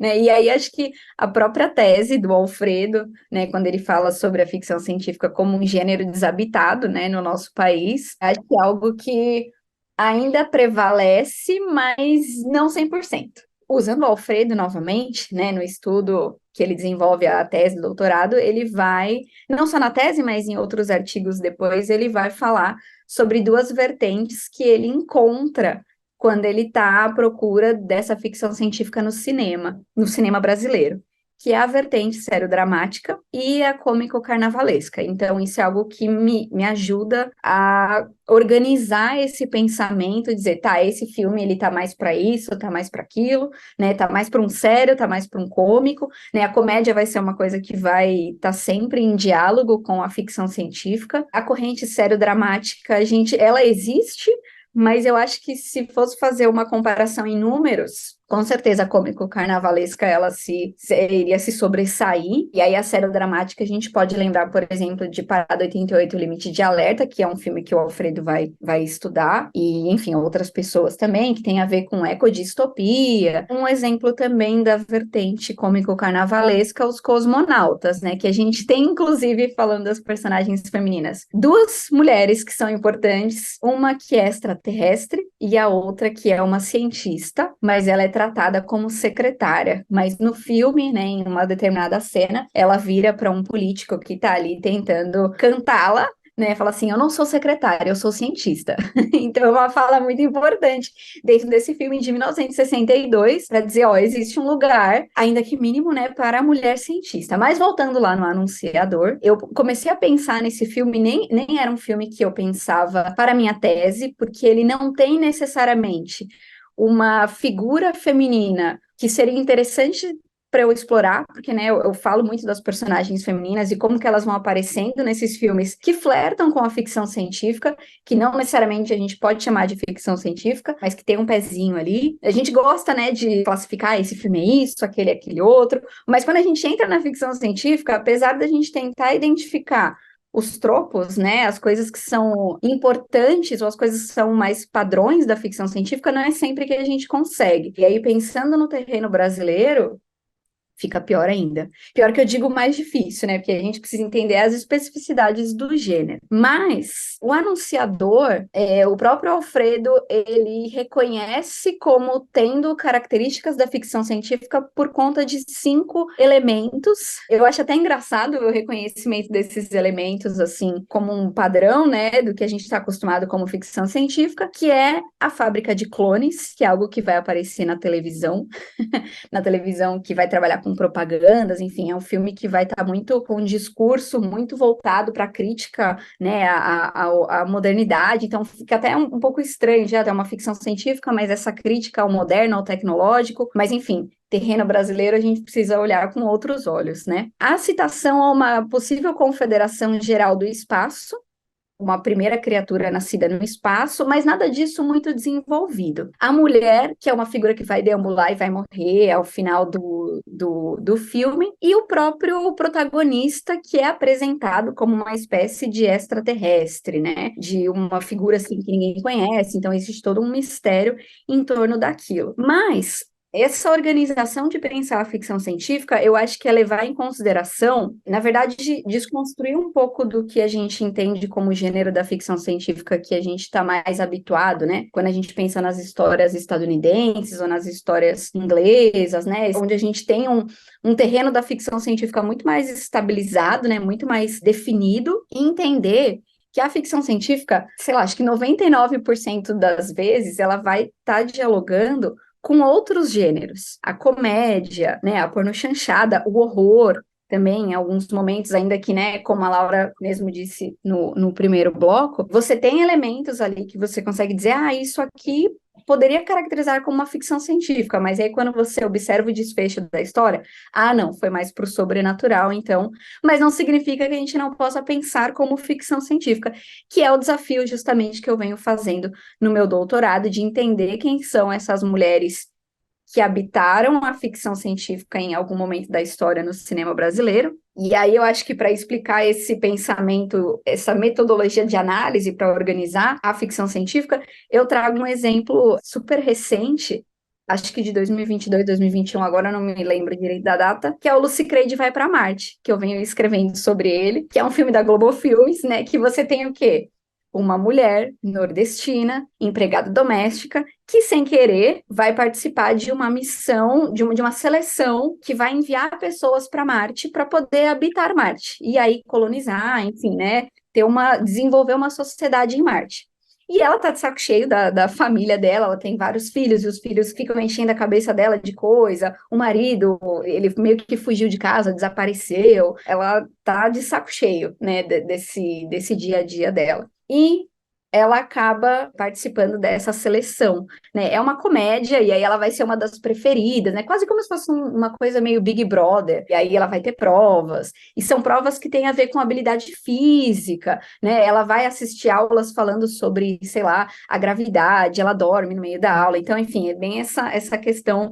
Né? E aí acho que a própria tese do Alfredo, né, quando ele fala sobre a ficção científica como um gênero desabitado, né, no nosso país, acho que é algo que ainda prevalece, mas não 100%. Usando o Alfredo novamente, né, no estudo que ele desenvolve a tese do doutorado, ele vai, não só na tese, mas em outros artigos depois, ele vai falar sobre duas vertentes que ele encontra quando ele está à procura dessa ficção científica no cinema brasileiro, que é a vertente sério-dramática e a cômico-carnavalesca. Então, isso é algo que me ajuda a organizar esse pensamento, dizer, tá, esse filme, ele tá mais para isso, tá mais para aquilo, né, tá mais para um sério, tá mais para um cômico, né, a comédia vai ser uma coisa que vai estar sempre em diálogo com a ficção científica. A corrente sério-dramática, ela existe, mas eu acho que se fosse fazer uma comparação em números, com certeza a cômico-carnavalesca ela iria se sobressair, e aí a sério-dramática a gente pode lembrar, por exemplo, de Parada 88, Limite de Alerta, que é um filme que o Alfredo vai estudar, e enfim, outras pessoas também, que tem a ver com ecodistopia. Um exemplo também da vertente cômico-carnavalesca, os Cosmonautas, né, que a gente tem, inclusive, falando das personagens femininas, duas mulheres que são importantes, uma que é extraterrestre, e a outra que é uma cientista, mas ela é tratada como secretária. Mas no filme, né, em uma determinada cena, ela vira para um político que está ali tentando cantá-la, né, fala assim, eu não sou secretária, eu sou cientista. Então é uma fala muito importante dentro desse filme de 1962, para dizer, ó, existe um lugar, ainda que mínimo, né, para a mulher cientista. Mas voltando lá no Anunciador, eu comecei a pensar nesse filme, nem era um filme que eu pensava para a minha tese, porque ele não tem necessariamente uma figura feminina que seria interessante para eu explorar, porque, né, eu falo muito das personagens femininas e como que elas vão aparecendo nesses filmes que flertam com a ficção científica, que não necessariamente a gente pode chamar de ficção científica, mas que tem um pezinho ali. A gente gosta, né, de classificar esse filme é isso, aquele é aquele outro, mas quando a gente entra na ficção científica, apesar da gente tentar identificar os tropos, né, as coisas que são importantes ou as coisas que são mais padrões da ficção científica, não é sempre que a gente consegue. E aí, pensando no terreno brasileiro, fica pior ainda. Pior que eu digo mais difícil, né? Porque a gente precisa entender as especificidades do gênero. Mas o Anunciador, o próprio Alfredo, ele reconhece como tendo características da ficção científica por conta de 5 elementos. Eu acho até engraçado o reconhecimento desses elementos, assim, como um padrão, né? Do que a gente está acostumado como ficção científica, que é a fábrica de clones, que é algo que vai aparecer na televisão, na televisão que vai trabalhar com propagandas, enfim, é um filme que vai estar muito com um discurso muito voltado para a crítica, né, à modernidade, então fica até um pouco estranho, já é uma ficção científica, mas essa crítica ao moderno, ao tecnológico, mas enfim, terreno brasileiro a gente precisa olhar com outros olhos, né? A citação a uma possível confederação geral do espaço, uma primeira criatura nascida no espaço, mas nada disso muito desenvolvido. A mulher, que é uma figura que vai deambular e vai morrer ao final do filme, e o próprio protagonista, que é apresentado como uma espécie de extraterrestre, né? De uma figura assim que ninguém conhece, então existe todo um mistério em torno daquilo. Mas essa organização de pensar a ficção científica, eu acho que é levar em consideração, na verdade, desconstruir um pouco do que a gente entende como gênero da ficção científica que a gente está mais habituado, né? Quando a gente pensa nas histórias estadunidenses ou nas histórias inglesas, né? Onde a gente tem um terreno da ficção científica muito mais estabilizado, né? Muito mais definido, e entender que a ficção científica, sei lá, acho que 99% das vezes ela vai estar dialogando com outros gêneros, a comédia, né, a pornochanchada, o horror, também em alguns momentos, ainda que, né, como a Laura mesmo disse no primeiro bloco, você tem elementos ali que você consegue dizer, isso aqui poderia caracterizar como uma ficção científica, mas aí quando você observa o desfecho da história, não, foi mais pro sobrenatural, então, mas não significa que a gente não possa pensar como ficção científica, que é o desafio justamente que eu venho fazendo no meu doutorado, de entender quem são essas mulheres que habitaram a ficção científica em algum momento da história no cinema brasileiro. E aí eu acho que para explicar esse pensamento, essa metodologia de análise para organizar a ficção científica, eu trago um exemplo super recente, acho que de 2022, 2021, agora eu não me lembro direito da data, que é o Lucy Creed Vai para Marte, que eu venho escrevendo sobre ele, que é um filme da Globo Filmes, né, que você tem o quê? Uma mulher nordestina, empregada doméstica, que sem querer vai participar de uma missão, de uma seleção que vai enviar pessoas para Marte para poder habitar Marte e aí colonizar, enfim, né, desenvolver uma sociedade em Marte. E ela tá de saco cheio da família dela, ela tem vários filhos, e os filhos ficam enchendo a cabeça dela de coisa. O marido, ele meio que fugiu de casa, desapareceu. Ela tá de saco cheio, né, desse dia a dia dela. E ela acaba participando dessa seleção, né? É uma comédia, e aí ela vai ser uma das preferidas, né? Quase como se fosse uma coisa meio Big Brother, e aí ela vai ter provas, e são provas que têm a ver com habilidade física, né? Ela vai assistir aulas falando sobre, sei lá, a gravidade, ela dorme no meio da aula, então, enfim, é bem essa questão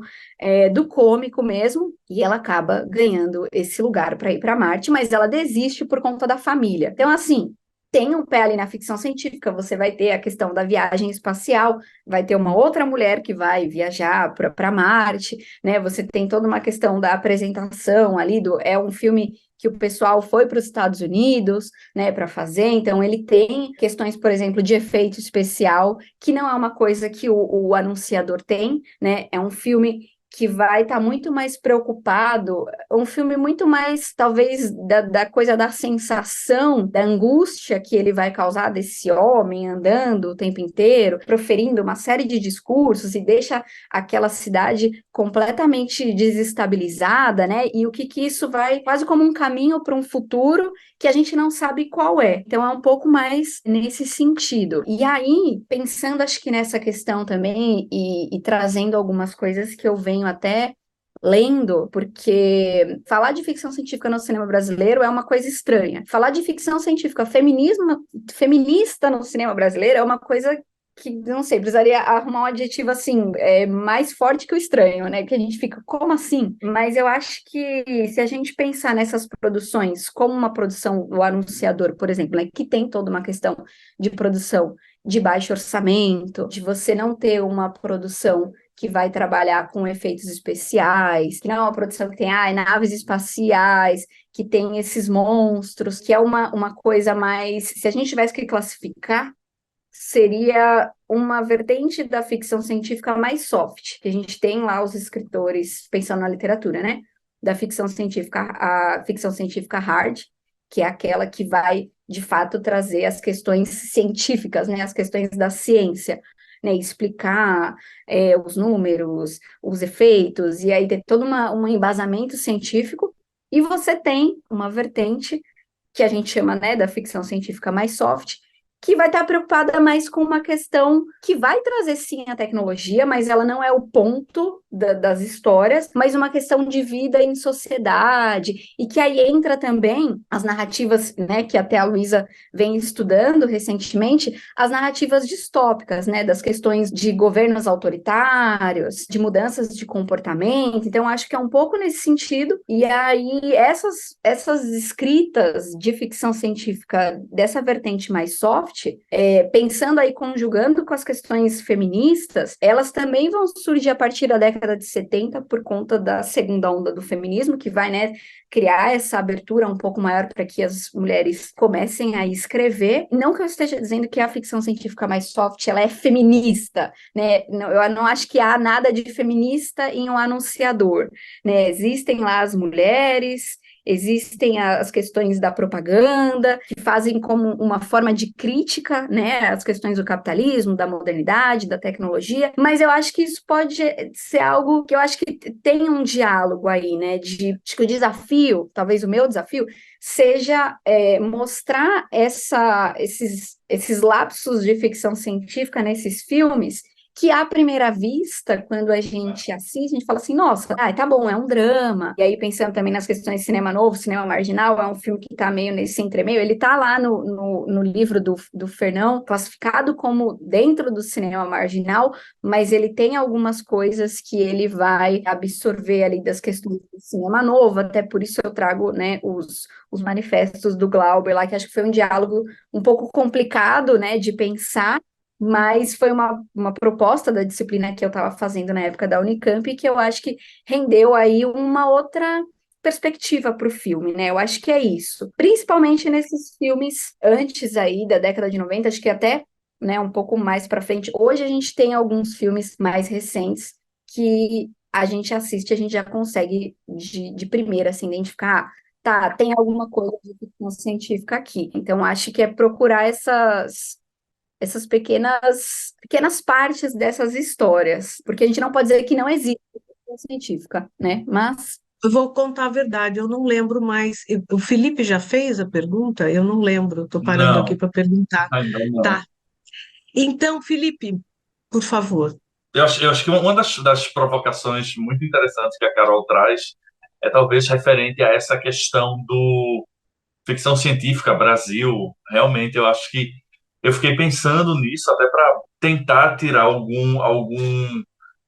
do cômico mesmo, e ela acaba ganhando esse lugar para ir para Marte, mas ela desiste por conta da família. Então, assim, tem um pé ali na ficção científica, você vai ter a questão da viagem espacial, vai ter uma outra mulher que vai viajar para Marte, né? Você tem toda uma questão da apresentação ali, é um filme que o pessoal foi para os Estados Unidos, né, para fazer, então ele tem questões, por exemplo, de efeito especial, que não é uma coisa que o anunciador tem, né, é um filme que vai estar muito mais preocupado, um filme muito mais, talvez, da coisa da sensação, da angústia que ele vai causar desse homem andando o tempo inteiro, proferindo uma série de discursos e deixa aquela cidade completamente desestabilizada, né? E o que isso vai, quase como um caminho para um futuro que a gente não sabe qual é. Então é um pouco mais nesse sentido. E aí, pensando acho que nessa questão também e trazendo algumas coisas que eu venho até lendo, porque falar de ficção científica no cinema brasileiro é uma coisa estranha. Falar de ficção científica feminista no cinema brasileiro é uma coisa que, não sei, precisaria arrumar um adjetivo assim, mais forte que o estranho, né? Que a gente fica, como assim? Mas eu acho que se a gente pensar nessas produções como uma produção do anunciador, por exemplo, né, que tem toda uma questão de produção de baixo orçamento, de você não ter uma produção que vai trabalhar com efeitos especiais, que não é uma produção que tem naves espaciais, que tem esses monstros, que é uma coisa mais... Se a gente tivesse que classificar, seria uma vertente da ficção científica mais soft, que a gente tem lá os escritores, pensando na literatura, né? Da ficção científica, a ficção científica hard, que é aquela que vai, de fato, trazer as questões científicas, né? As questões da ciência, né? Explicar os números, os efeitos, e aí ter todo um embasamento científico, e você tem uma vertente que a gente chama, né, da ficção científica mais soft, que vai estar preocupada mais com uma questão que vai trazer sim a tecnologia, mas ela não é o ponto das histórias, mas uma questão de vida em sociedade, e que aí entra também as narrativas, né, que até a Luísa vem estudando recentemente, as narrativas distópicas, né, das questões de governos autoritários, de mudanças de comportamento, então acho que é um pouco nesse sentido, e aí essas escritas de ficção científica dessa vertente mais soft, pensando aí, conjugando com as questões feministas, elas também vão surgir a partir da década de 70 por conta da segunda onda do feminismo, que vai, né, criar essa abertura um pouco maior para que as mulheres comecem a escrever. Não que eu esteja dizendo que a ficção científica mais soft, ela é feminista, né? Eu não acho que há nada de feminista em um anunciador, né? Existem lá as mulheres, existem as questões da propaganda, que fazem como uma forma de crítica, né, as questões do capitalismo, da modernidade, da tecnologia, mas eu acho que isso pode ser algo que eu acho que tem um diálogo aí, né, acho que o desafio, talvez o meu desafio, seja mostrar esses lapsos de ficção científica nesses filmes, que à primeira vista, quando a gente assiste, a gente fala assim, nossa, tá bom, é um drama. E aí, pensando também nas questões de cinema novo, cinema marginal, é um filme que tá meio nesse entremeio, ele tá lá no livro do Fernão, classificado como dentro do cinema marginal, mas ele tem algumas coisas que ele vai absorver ali das questões do cinema novo, até por isso eu trago, né, os manifestos do Glauber lá, que acho que foi um diálogo um pouco complicado, né, de pensar, mas foi uma proposta da disciplina que eu estava fazendo na época da Unicamp, que eu acho que rendeu aí uma outra perspectiva para o filme, né? Eu acho que é isso. Principalmente nesses filmes antes aí da década de 90, acho que até, né, um pouco mais para frente. Hoje a gente tem alguns filmes mais recentes que a gente assiste, a gente já consegue de primeira, assim, identificar, tá, tem alguma coisa de ficção científica aqui. Então, acho que é procurar essas pequenas partes dessas histórias, porque a gente não pode dizer que não existe ficção científica, né? Mas Eu vou contar a verdade, eu não lembro mais. O Felipe já fez a pergunta? Eu não lembro, estou parando aqui Não, para perguntar. ainda não. Tá. Então, Felipe, por favor. Eu acho que uma das provocações muito interessantes que a Carol traz é talvez referente a essa questão do ficção científica Brasil. Realmente, eu acho que eu fiquei pensando nisso até para tentar tirar algum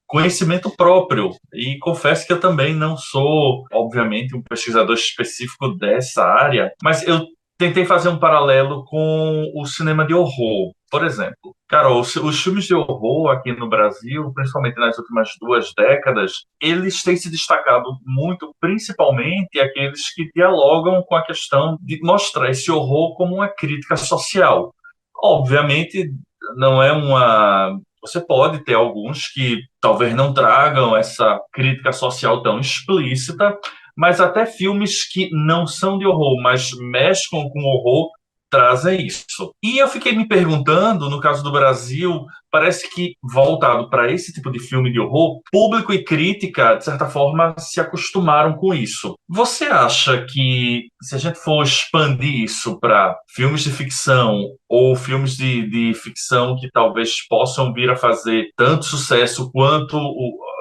conhecimento próprio. E confesso que eu também não sou, obviamente, um pesquisador específico dessa área, mas eu tentei fazer um paralelo com o cinema de horror. Por exemplo, Carol, os filmes de horror aqui no Brasil, principalmente nas últimas 2 décadas, eles têm se destacado muito, principalmente aqueles que dialogam com a questão de mostrar esse horror como uma crítica social. Obviamente, não é uma. Você pode ter alguns que talvez não tragam essa crítica social tão explícita, mas até filmes que não são de horror, mas mesclam com horror, trazem isso. E eu fiquei me perguntando, no caso do Brasil, parece que voltado para esse tipo de filme de horror, público e crítica, de certa forma, se acostumaram com isso. Você acha que, se a gente for expandir isso para filmes de ficção ou filmes de ficção que talvez possam vir a fazer tanto sucesso quanto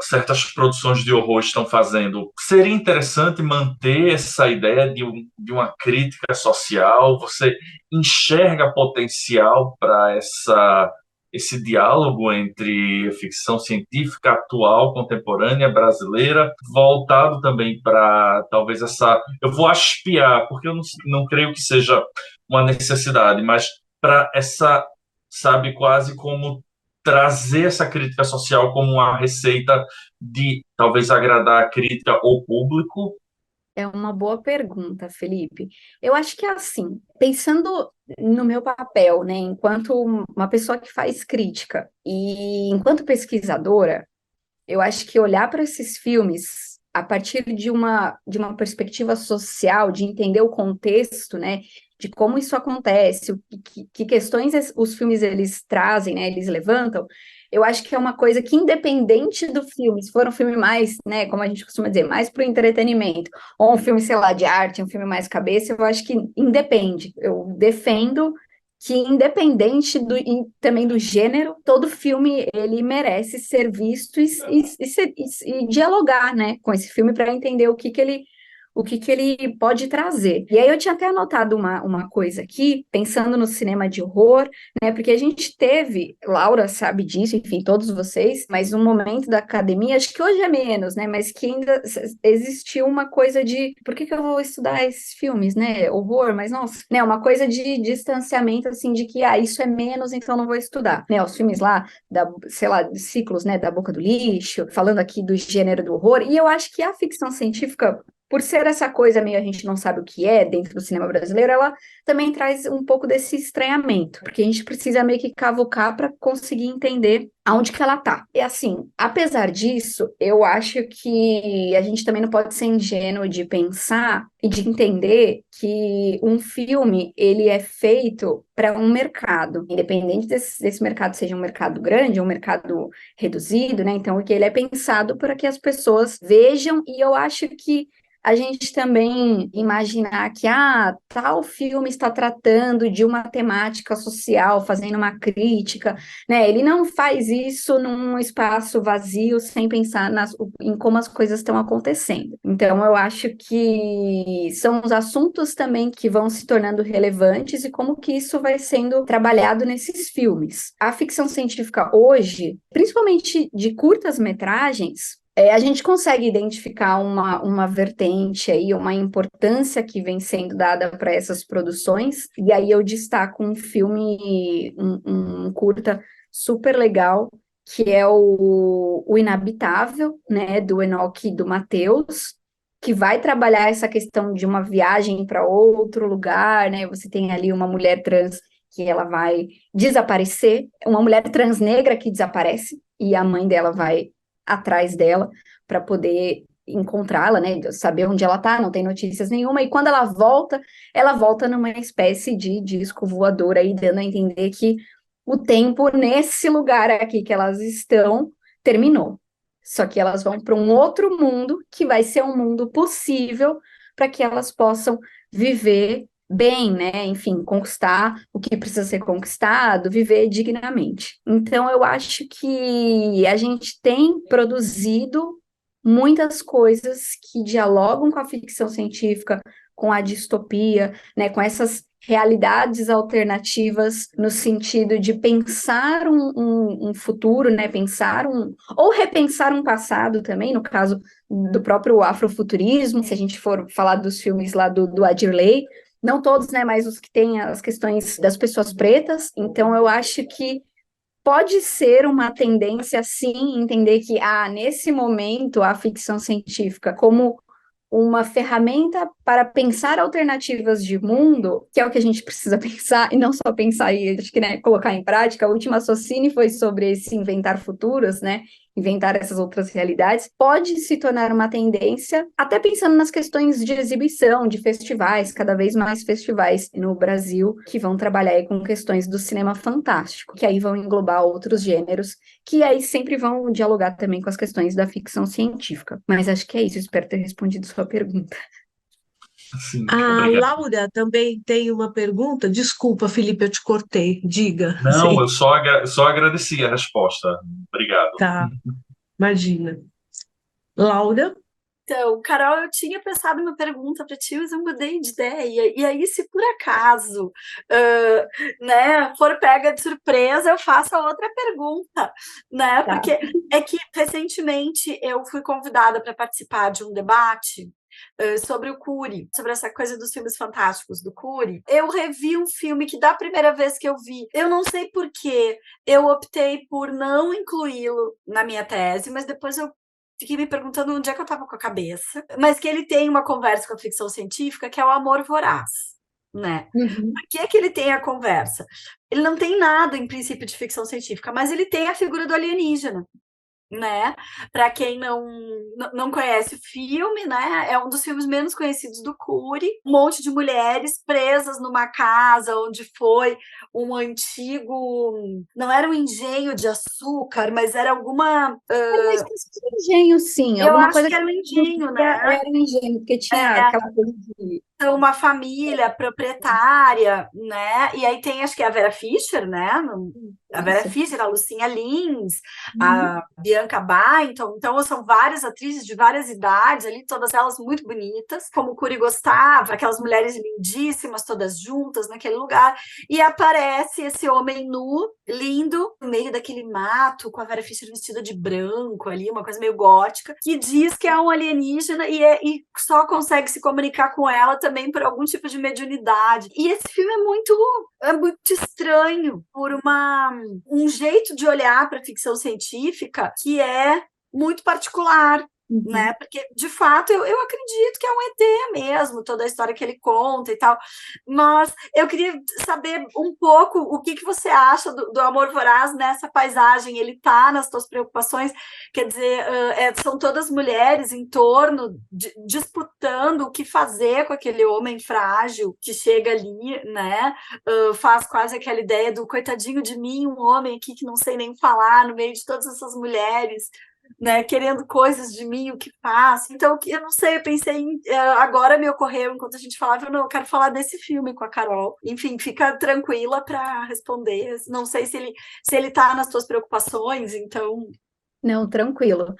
certas produções de horror estão fazendo, seria interessante manter essa ideia de uma crítica social? Você enxerga potencial para esse diálogo entre ficção científica atual, contemporânea, brasileira, voltado também para talvez essa. Eu vou aspiar, porque eu não creio que seja uma necessidade, mas para essa, sabe, quase como trazer essa crítica social como uma receita de talvez agradar a crítica ou público. É uma boa pergunta, Felipe. Eu acho que é assim, pensando no meu papel, né, enquanto uma pessoa que faz crítica e enquanto pesquisadora, eu acho que olhar para esses filmes a partir de uma perspectiva social, de entender o contexto, né, de como isso acontece, que questões os filmes eles trazem, né, eles levantam, eu acho que é uma coisa que, independente do filme, se for um filme mais, né, como a gente costuma dizer, mais para o entretenimento, ou um filme, sei lá, de arte, um filme mais cabeça, eu acho que independe. Eu defendo que, independente também do gênero, todo filme ele merece ser visto e dialogar, né, com esse filme para entender o que ele pode trazer. E aí eu tinha até anotado uma coisa aqui, pensando no cinema de horror, né? Porque a gente teve, Laura sabe disso, enfim, todos vocês, mas um momento da academia, acho que hoje é menos, né? Mas que ainda existiu uma coisa de por que eu vou estudar esses filmes, né? Horror, mas nossa, né? Uma coisa de distanciamento, assim, de que isso é menos, então não vou estudar, né? Os filmes lá, sei lá, ciclos, né? Da Boca do Lixo, falando aqui do gênero do horror, e eu acho que a ficção científica, por ser essa coisa meio a gente não sabe o que é dentro do cinema brasileiro, ela também traz um pouco desse estranhamento, porque a gente precisa meio que cavucar para conseguir entender aonde que ela tá. E assim, apesar disso, eu acho que a gente também não pode ser ingênuo de pensar e de entender que um filme, ele é feito para um mercado, independente desse mercado seja um mercado grande, um mercado reduzido, né? Então, que ele é pensado para que as pessoas vejam, e eu acho que a gente também imaginar que tal filme está tratando de uma temática social, fazendo uma crítica, né? Ele não faz isso num espaço vazio, sem pensar em como as coisas estão acontecendo. Então, eu acho que são os assuntos também que vão se tornando relevantes e como que isso vai sendo trabalhado nesses filmes. A ficção científica hoje, principalmente de curtas-metragens, a gente consegue identificar uma vertente aí, uma importância que vem sendo dada para essas produções, e aí eu destaco um filme, um curta super legal, que é o Inabitável, né, do Enoch e do Matheus, que vai trabalhar essa questão de uma viagem para outro lugar, né, você tem ali uma mulher trans que ela vai desaparecer, uma mulher trans negra que desaparece, e a mãe dela vai atrás dela para poder encontrá-la, né, saber onde ela tá, não tem notícias nenhuma, e quando ela volta numa espécie de disco voador aí, dando a entender que o tempo nesse lugar aqui que elas estão terminou. Só que elas vão para um outro mundo, que vai ser um mundo possível para que elas possam viver bem, né? Enfim, conquistar o que precisa ser conquistado, viver dignamente. Então, eu acho que a gente tem produzido muitas coisas que dialogam com a ficção científica, com a distopia, né? Com essas realidades alternativas no sentido de pensar um futuro, né? Ou repensar um passado também, no caso do próprio afrofuturismo, se a gente for falar dos filmes lá do Adirley, não todos, né, mas os que têm as questões das pessoas pretas. Então, eu acho que pode ser uma tendência, sim, entender que, nesse momento, a ficção científica, como uma ferramenta para pensar alternativas de mundo, que é o que a gente precisa pensar, e não só pensar e acho que, né, colocar em prática. A última Socine foi sobre esse inventar futuros, né? Inventar essas outras realidades, pode se tornar uma tendência, até pensando nas questões de exibição, de festivais, cada vez mais festivais no Brasil, que vão trabalhar aí com questões do cinema fantástico, que aí vão englobar outros gêneros, que aí sempre vão dialogar também com as questões da ficção científica. Mas acho que é isso, espero ter respondido sua pergunta. Sim, A obrigado. Laura também tem uma pergunta. Desculpa, Felipe, eu te cortei. Diga. Não, eu Sim, só agradeci a resposta. Obrigado. tá, imagina. Laura? Então, Carol, eu tinha pensado uma pergunta para ti, mas eu mudei de ideia. E aí, se por acaso, né, for pega de surpresa, eu faço a outra pergunta, né? Tá. Porque é que recentemente eu fui convidada para participar de um debate sobre o Cury, sobre essa coisa dos filmes fantásticos do Cury. Eu revi um filme que da primeira vez que eu vi, eu não sei por quê, eu optei por não incluí-lo na minha tese, mas depois eu fiquei me perguntando onde é que eu estava com a cabeça, mas que ele tem uma conversa com a ficção científica, que é o amor voraz, né? Uhum. Por que que ele tem a conversa? Ele não tem nada, em princípio, de ficção científica, mas ele tem a figura do alienígena, né? Para quem não conhece o filme, né? É um dos filmes menos conhecidos do Cury. Um monte de mulheres presas numa casa onde foi um antigo, não era um engenho de açúcar, mas era alguma, Era uma espécie de engenho, sim. eu Alguma acho coisa que que era um engenho, né? era um engenho, porque tinha aquela coisa de... Então, uma família proprietária, né? E aí tem, acho que é a Vera Fischer, né? A Vera Isso. Fischer, a Lucinha Lins, Uhum. a Bianca Byington. Então, são várias atrizes de várias idades ali, todas elas muito bonitas, como o Cury gostava, aquelas mulheres lindíssimas, todas juntas naquele lugar. E aparece esse homem nu, lindo, no meio daquele mato, com a Vera Fischer vestida de branco ali, uma coisa meio gótica, que diz que é um alienígena e só consegue se comunicar com ela também por algum tipo de mediunidade. E esse filme é muito estranho por um jeito de olhar para a ficção científica que é muito particular. Né? Uhum. Porque, de fato, eu acredito que é um ET mesmo, toda a história que ele conta e tal. Mas eu queria saber um pouco o que você acha do amor voraz nessa paisagem. Ele está nas suas preocupações, quer dizer, são todas mulheres em torno, disputando o que fazer com aquele homem frágil que chega ali, né? Faz quase aquela ideia do coitadinho de mim, um homem aqui que não sei nem falar, no meio de todas essas mulheres, né, querendo coisas de mim, o que faço. Então, eu não sei, eu pensei agora me ocorreu, enquanto a gente falava, eu quero falar desse filme com a Carol. Enfim, fica tranquila para responder. Não sei se ele tá nas tuas preocupações, então... Não, tranquilo.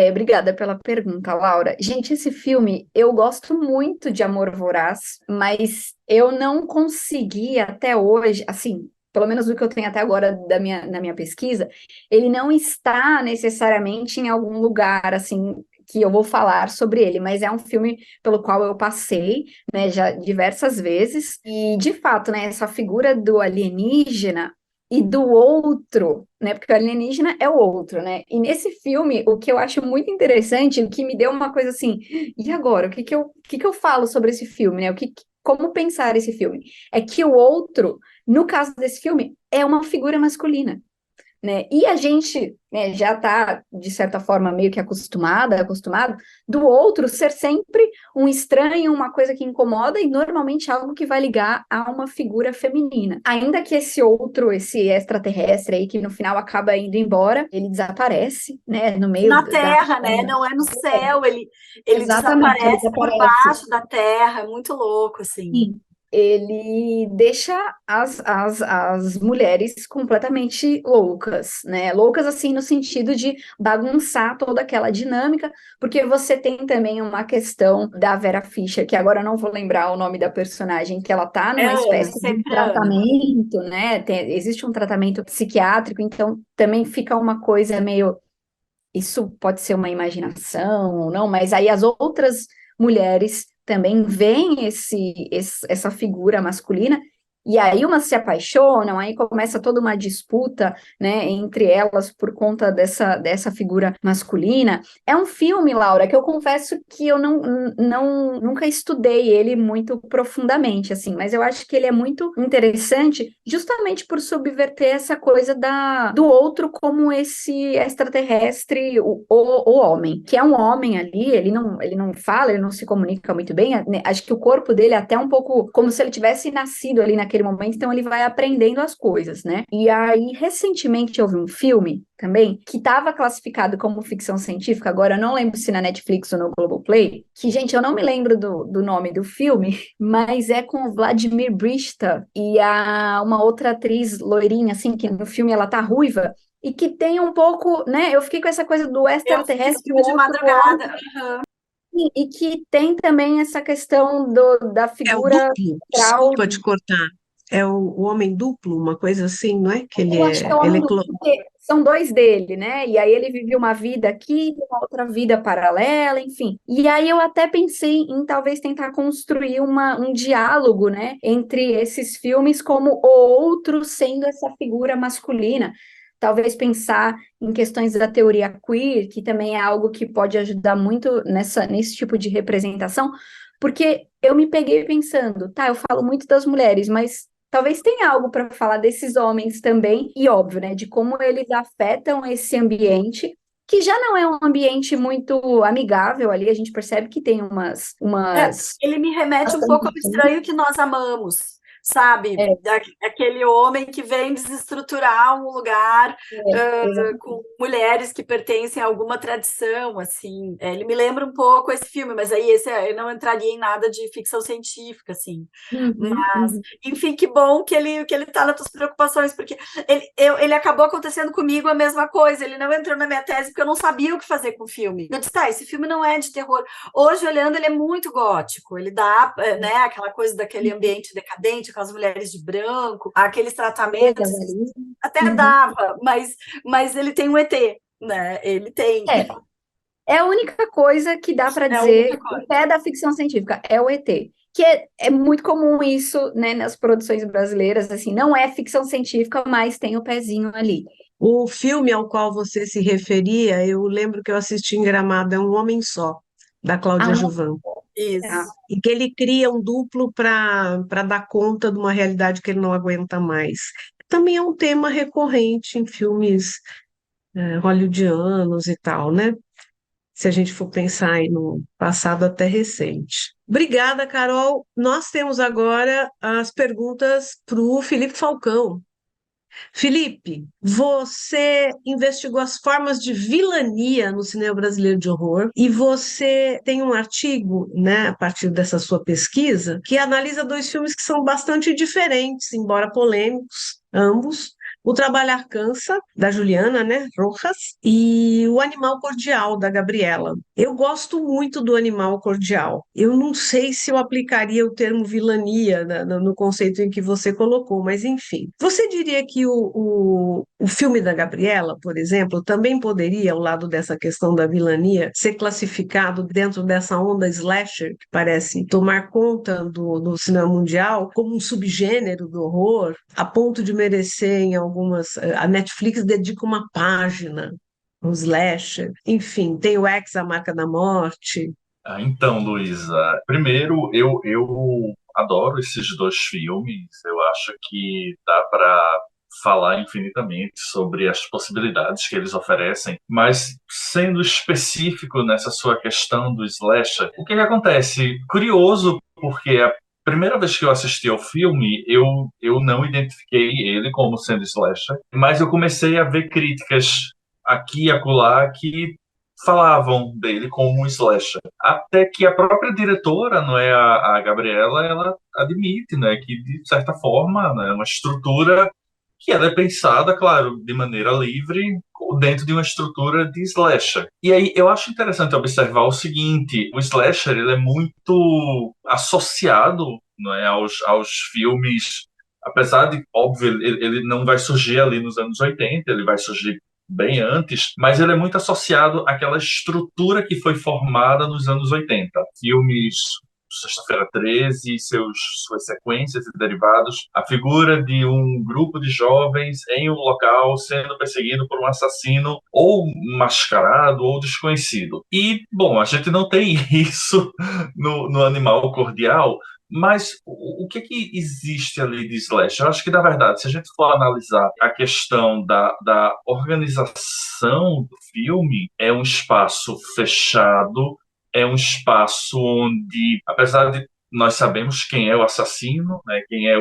Obrigada pela pergunta, Laura. Gente, esse filme, eu gosto muito de Amor Voraz, mas eu não consegui até hoje, assim, pelo menos do que eu tenho até agora na minha pesquisa, ele não está necessariamente em algum lugar, assim, que eu vou falar sobre ele, mas é um filme pelo qual eu passei, né, já diversas vezes, e de fato, né, essa figura do alienígena e do outro, né? Porque o alienígena é o outro, né? E nesse filme, o que eu acho muito interessante, o que me deu uma coisa assim, e agora? O que que eu falo sobre esse filme, né? Como pensar esse filme? É que o outro, no caso desse filme, é uma figura masculina, né? E a gente, né, já está, de certa forma, meio que acostumado, do outro ser sempre um estranho, uma coisa que incomoda, e normalmente algo que vai ligar a uma figura feminina. Ainda que esse outro, esse extraterrestre aí, que no final acaba indo embora, ele desaparece, né, no meio Na da... Terra, né? Não é no céu, ele Exatamente, ele desaparece por desaparece. baixo da Terra, é muito louco, assim. Sim. Ele deixa as mulheres completamente loucas, né? Loucas, assim, no sentido de bagunçar toda aquela dinâmica, porque você tem também uma questão da Vera Fischer, que agora eu não vou lembrar o nome da personagem, que ela tá É numa Ana, espécie de sempre é Ana. tratamento, né? Existe um tratamento psiquiátrico, então também fica uma coisa meio... Isso pode ser uma imaginação ou não, mas aí as outras mulheres também veem essa figura masculina, e aí umas se apaixonam, aí começa toda uma disputa, né, entre elas por conta dessa figura masculina. É um filme, Laura, que eu confesso que eu nunca estudei ele muito profundamente, assim, mas eu acho que ele é muito interessante justamente por subverter essa coisa do outro como esse extraterrestre, o homem, que é um homem ali, ele não fala, ele não se comunica muito bem, né, acho que o corpo dele é até um pouco como se ele tivesse nascido ali naquele momento, então ele vai aprendendo as coisas, né? E aí, recentemente eu vi um filme também, que estava classificado como ficção científica, agora eu não lembro se na Netflix ou no Globoplay, que, gente, eu não me lembro do nome do filme, mas é com o Vladimir Brista e uma outra atriz loirinha, assim, que no filme ela tá ruiva, e que tem um pouco, né, eu fiquei com essa coisa do Eu vi extraterrestre, filme de madrugada. e que tem também essa questão da É o figura duplo, central. desculpa te cortar. É o homem duplo, uma coisa assim, não é? Que Eu acho que é o ele homem é do porque são dois dele, né? E aí ele viveu uma vida aqui, uma outra vida paralela, enfim. E aí eu até pensei em talvez tentar construir um diálogo, né, entre esses filmes como o outro sendo essa figura masculina. Talvez pensar em questões da teoria queer, que também é algo que pode ajudar muito nesse tipo de representação, porque eu me peguei pensando, tá, eu falo muito das mulheres, mas talvez tenha algo para falar desses homens também, e óbvio, né, de como eles afetam esse ambiente, que já não é um ambiente muito amigável ali, a gente percebe que tem umas Ele me remete um pouco ao Estranho que Nós Amamos, sabe? é, Aquele homem que vem desestruturar um lugar com mulheres que pertencem a alguma tradição, assim. Ele me lembra um pouco esse filme, mas aí eu não entraria em nada de ficção científica, assim. Mas, uhum. enfim, que bom que ele tá nas tuas preocupações, porque ele acabou acontecendo comigo a mesma coisa. Ele não entrou na minha tese porque eu não sabia o que fazer com o filme. Eu disse, tá, esse filme não é de terror. Hoje, olhando, ele é muito gótico. Ele dá, né, aquela coisa daquele ambiente decadente, com as mulheres de branco, aqueles tratamentos. Até Uhum. dava, mas ele tem um ET, né? Ele tem. É, é a única coisa que dá para É a única dizer o coisa. pé da ficção científica, é o ET. Que é muito comum isso, né, nas produções brasileiras, assim, não é ficção científica, mas tem o pezinho ali. o filme ao qual você se referia, eu lembro que eu assisti em Gramado, é Um Homem Só, da Cláudia Ah, Juvan. tá. Isso. E que ele cria um duplo para dar conta de uma realidade que ele não aguenta mais. Também é um tema recorrente em filmes hollywoodianos e tal, né? Se a gente for pensar aí no passado até recente. Obrigada, Carol. Nós temos agora as perguntas para o Felipe Falcão. Felipe, você investigou as formas de vilania no cinema brasileiro de horror e você tem um artigo, né, a partir dessa sua pesquisa, que analisa dois filmes que são bastante diferentes, embora polêmicos, ambos. O Trabalhar Cansa, da Juliana, né, Rojas, e O Animal Cordial, da Gabriela. Eu gosto muito do Animal Cordial. Eu não sei se eu aplicaria o termo vilania no conceito em que você colocou, mas enfim. Você diria que o filme da Gabriela, por exemplo, também poderia, ao lado dessa questão da vilania, ser classificado dentro dessa onda slasher, que parece tomar conta do cinema mundial, como um subgênero do horror, a ponto de merecer em algumas. A Netflix dedica uma página um slasher, enfim, tem o X, A Marca da Morte. Então, Luísa, primeiro, eu adoro esses dois filmes. Eu acho que dá para falar infinitamente sobre as possibilidades que eles oferecem, mas sendo específico nessa sua questão do slasher, o que que acontece? Curioso, porque a primeira vez que eu assisti ao filme, eu não identifiquei ele como sendo slasher, mas eu comecei a ver críticas aqui e acolá que falavam dele como um slasher. Até que a própria diretora, não é, a Gabriela, ela admite, né, que de certa forma, né, é uma estrutura que ela é pensada, claro, de maneira livre, dentro de uma estrutura de slasher. E aí eu acho interessante observar o seguinte: o slasher ele é muito associado, não é, aos filmes, apesar de, óbvio, ele não vai surgir ali nos anos 80, ele vai surgir bem antes, mas ele é muito associado àquela estrutura que foi formada nos anos 80. Filmes Sexta-feira 13 e suas sequências e derivados, a figura de um grupo de jovens em um local sendo perseguido por um assassino ou mascarado ou desconhecido. E, bom, a gente não tem isso no Animal Cordial, mas o que existe ali de slash? Eu acho que, na verdade, se a gente for analisar a questão da organização do filme, é um espaço fechado, é um espaço onde, apesar de nós sabemos quem é o assassino, né, quem é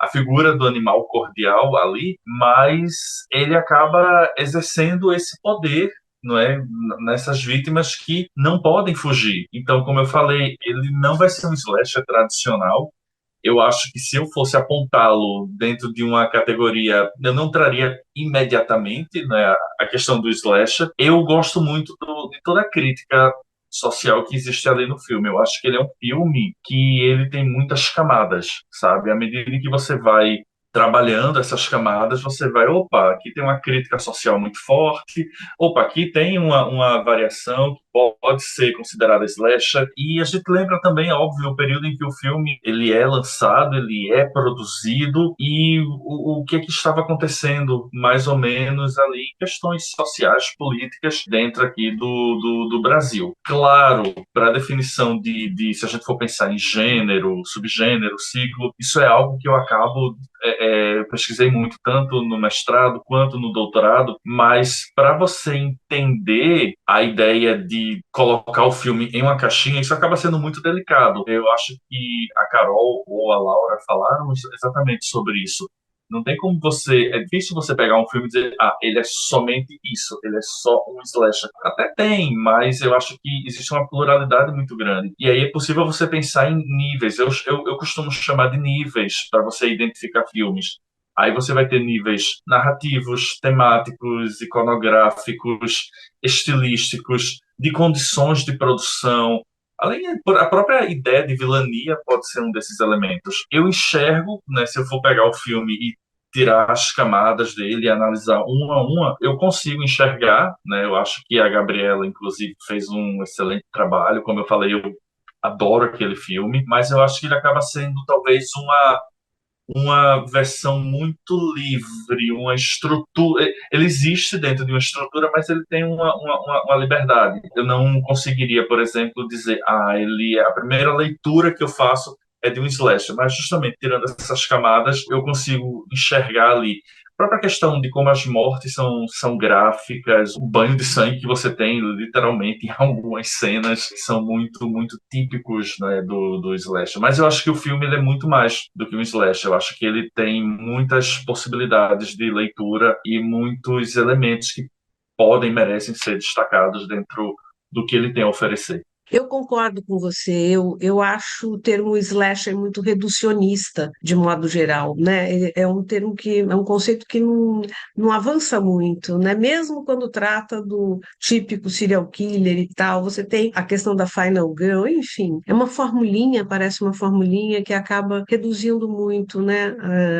a figura do animal cordial ali, mas ele acaba exercendo esse poder, não é, nessas vítimas que não podem fugir. Então, como eu falei, ele não vai ser um slasher tradicional. Eu acho que se eu fosse apontá-lo dentro de uma categoria, eu não traria imediatamente, né, a questão do slasher. Eu gosto muito de toda a crítica social que existe ali no filme. Eu acho que ele é um filme que ele tem muitas camadas, sabe? À medida que você vai trabalhando essas camadas, você vai, opa, aqui tem uma crítica social muito forte, opa, aqui tem uma variação que pode ser considerada slasher, e a gente lembra também, óbvio, o período em que o filme ele é lançado, ele é produzido, e o que estava acontecendo, mais ou menos, ali, questões sociais, políticas, dentro aqui do Brasil. Claro, para a definição se a gente for pensar em gênero, subgênero, ciclo, isso é algo que eu acabo pesquisei muito, tanto no mestrado quanto no doutorado, mas para você entender a ideia de colocar o filme em uma caixinha, isso acaba sendo muito delicado. Eu acho que a Carol ou a Laura falaram exatamente sobre isso. Não tem como é difícil você pegar um filme e dizer, ele é somente isso, ele é só um slasher. Até tem, mas eu acho que existe uma pluralidade muito grande. E aí é possível você pensar em níveis. Eu costumo chamar de níveis para você identificar filmes. Aí você vai ter níveis narrativos, temáticos, iconográficos, estilísticos, de condições de produção. Além, a própria ideia de vilania pode ser um desses elementos. Eu enxergo, né, se eu for pegar o filme e tirar as camadas dele e analisar uma a uma, eu consigo enxergar, né? Eu acho que a Gabriela, inclusive, fez um excelente trabalho. Como eu falei, eu adoro aquele filme, mas eu acho que ele acaba sendo talvez uma versão muito livre, uma estrutura. Ele existe dentro de uma estrutura, mas ele tem uma liberdade. Eu não conseguiria, por exemplo, dizer, ele é a primeira leitura que eu faço é de um slasher, mas justamente tirando essas camadas, eu consigo enxergar ali. A própria questão de como as mortes são gráficas, o banho de sangue que você tem, literalmente, em algumas cenas, que são muito, muito típicos, né, do slasher. Mas eu acho que o filme ele é muito mais do que um slasher. Eu acho que ele tem muitas possibilidades de leitura e muitos elementos que merecem ser destacados dentro do que ele tem a oferecer. Eu concordo com você, eu acho o termo slasher muito reducionista, de modo geral, né? É um termo é um conceito que não avança muito, né? Mesmo quando trata do típico serial killer e tal, você tem a questão da final girl, enfim, é uma formulinha, parece uma formulinha que acaba reduzindo muito, né,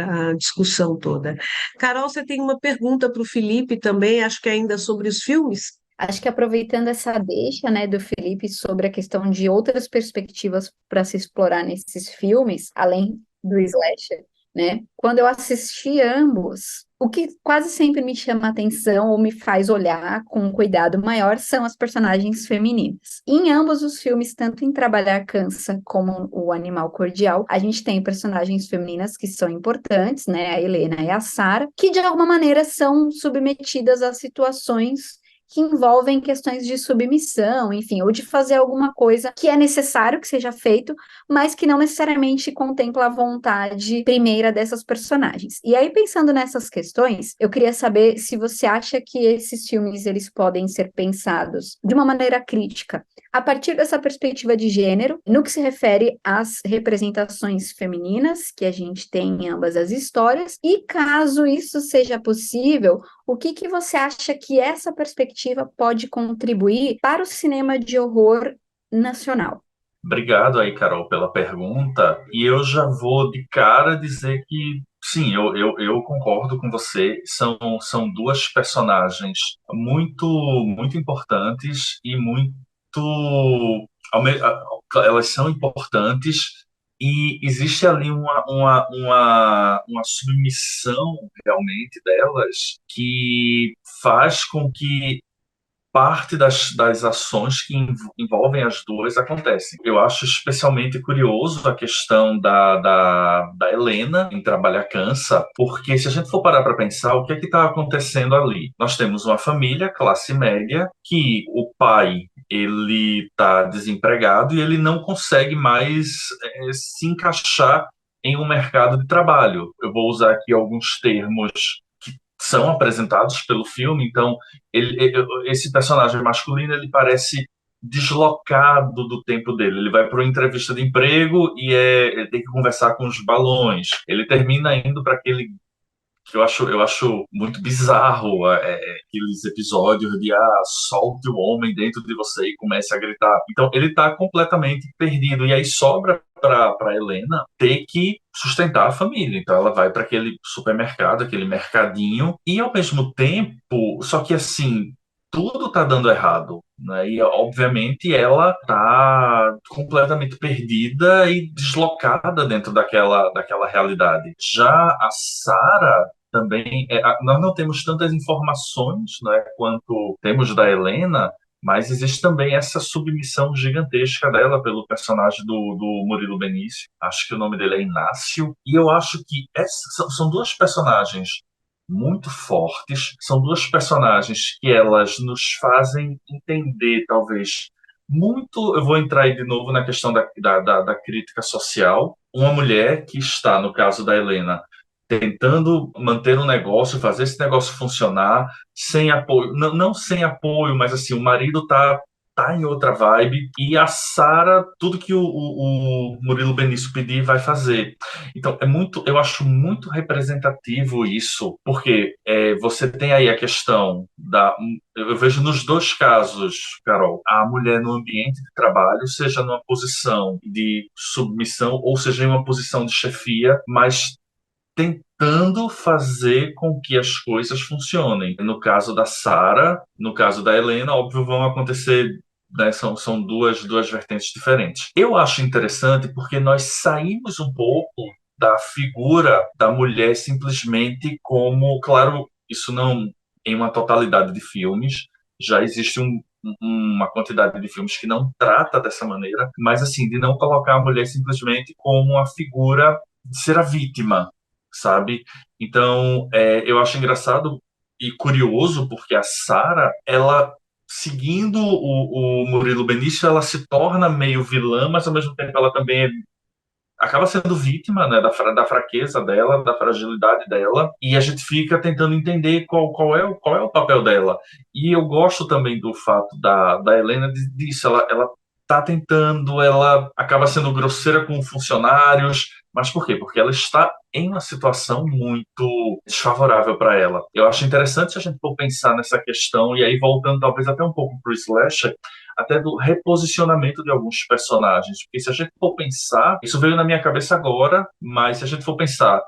a discussão toda. Carol, você tem uma pergunta para o Felipe também, acho que ainda sobre os filmes? Acho que aproveitando essa deixa, né, do Felipe sobre a questão de outras perspectivas para se explorar nesses filmes, além do slasher, né? Quando eu assisti ambos, o que quase sempre me chama a atenção ou me faz olhar com um cuidado maior são as personagens femininas. E em ambos os filmes, tanto em Trabalhar Cansa como o Animal Cordial, a gente tem personagens femininas que são importantes, né? A Helena e a Sarah, que de alguma maneira são submetidas a situações que envolvem questões de submissão, enfim, ou de fazer alguma coisa que é necessário que seja feito, mas que não necessariamente contempla a vontade primeira dessas personagens. E aí, pensando nessas questões, eu queria saber se você acha que esses filmes eles podem ser pensados de uma maneira crítica, a partir dessa perspectiva de gênero, no que se refere às representações femininas que a gente tem em ambas as histórias, e caso isso seja possível, o que você acha que essa perspectiva pode contribuir para o cinema de horror nacional? Obrigado aí, Carol, pela pergunta. E eu já vou de cara dizer que, sim, eu concordo com você. São duas personagens muito, muito importantes e muito elas são importantes e existe ali uma submissão realmente delas que faz com que parte das ações que envolvem as duas acontecem. Eu acho especialmente curioso a questão da Helena em Trabalhar Cansa, porque se a gente for parar para pensar, o que é que está acontecendo ali? Nós temos uma família, classe média, que o pai ele está desempregado e ele não consegue mais se encaixar em um mercado de trabalho. Eu vou usar aqui alguns termos que são apresentados pelo filme, então esse personagem masculino ele parece deslocado do tempo dele. Ele vai para uma entrevista de emprego e ele tem que conversar com os balões. Ele termina indo para aquele que eu acho muito bizarro, aqueles episódios de solte o homem dentro de você e comece a gritar. Então ele está completamente perdido e aí sobra para Helena ter que sustentar a família. Então ela vai para aquele supermercado, aquele mercadinho e ao mesmo tempo, só que assim tudo está dando errado, né? E obviamente ela está completamente perdida e deslocada dentro daquela realidade. Já a Sarah também, nós não temos tantas informações, né, quanto temos da Helena, mas existe também essa submissão gigantesca dela pelo personagem do Murilo Benício. Acho que o nome dele é Inácio. E eu acho que são duas personagens muito fortes, são duas personagens que elas nos fazem entender, talvez, muito. Eu vou entrar aí de novo na questão da crítica social. Uma mulher que está, no caso da Helena, tentando manter um negócio, fazer esse negócio funcionar, sem apoio, não sem apoio, mas assim, o marido tá em outra vibe, e a Sarah, tudo que o Murilo Benício pedir, vai fazer. Então, eu acho muito representativo isso, porque você tem aí a questão eu vejo nos dois casos, Carol, a mulher no ambiente de trabalho, seja numa posição de submissão, ou seja em uma posição de chefia, mas tentando fazer com que as coisas funcionem. No caso da Sarah, no caso da Helena, óbvio, vão acontecer, né, são duas vertentes diferentes. Eu acho interessante porque nós saímos um pouco da figura da mulher simplesmente como, claro, isso não em uma totalidade de filmes, já existe uma quantidade de filmes que não trata dessa maneira, mas assim, de não colocar a mulher simplesmente como uma figura de ser a vítima, sabe? Então, eu acho engraçado e curioso porque a Sarah, ela seguindo o Murilo Benício, ela se torna meio vilã, mas ao mesmo tempo ela também acaba sendo vítima, né, da fraqueza dela, da fragilidade dela, e a gente fica tentando entender qual é o papel dela. E eu gosto também do fato da Helena disso, ela tá tentando, ela acaba sendo grosseira com funcionários, mas por quê? Porque ela está em uma situação muito desfavorável para ela. Eu acho interessante se a gente for pensar nessa questão, e aí voltando talvez até um pouco para o slasher, até do reposicionamento de alguns personagens. Porque se a gente for pensar, isso veio na minha cabeça agora, mas se a gente for pensar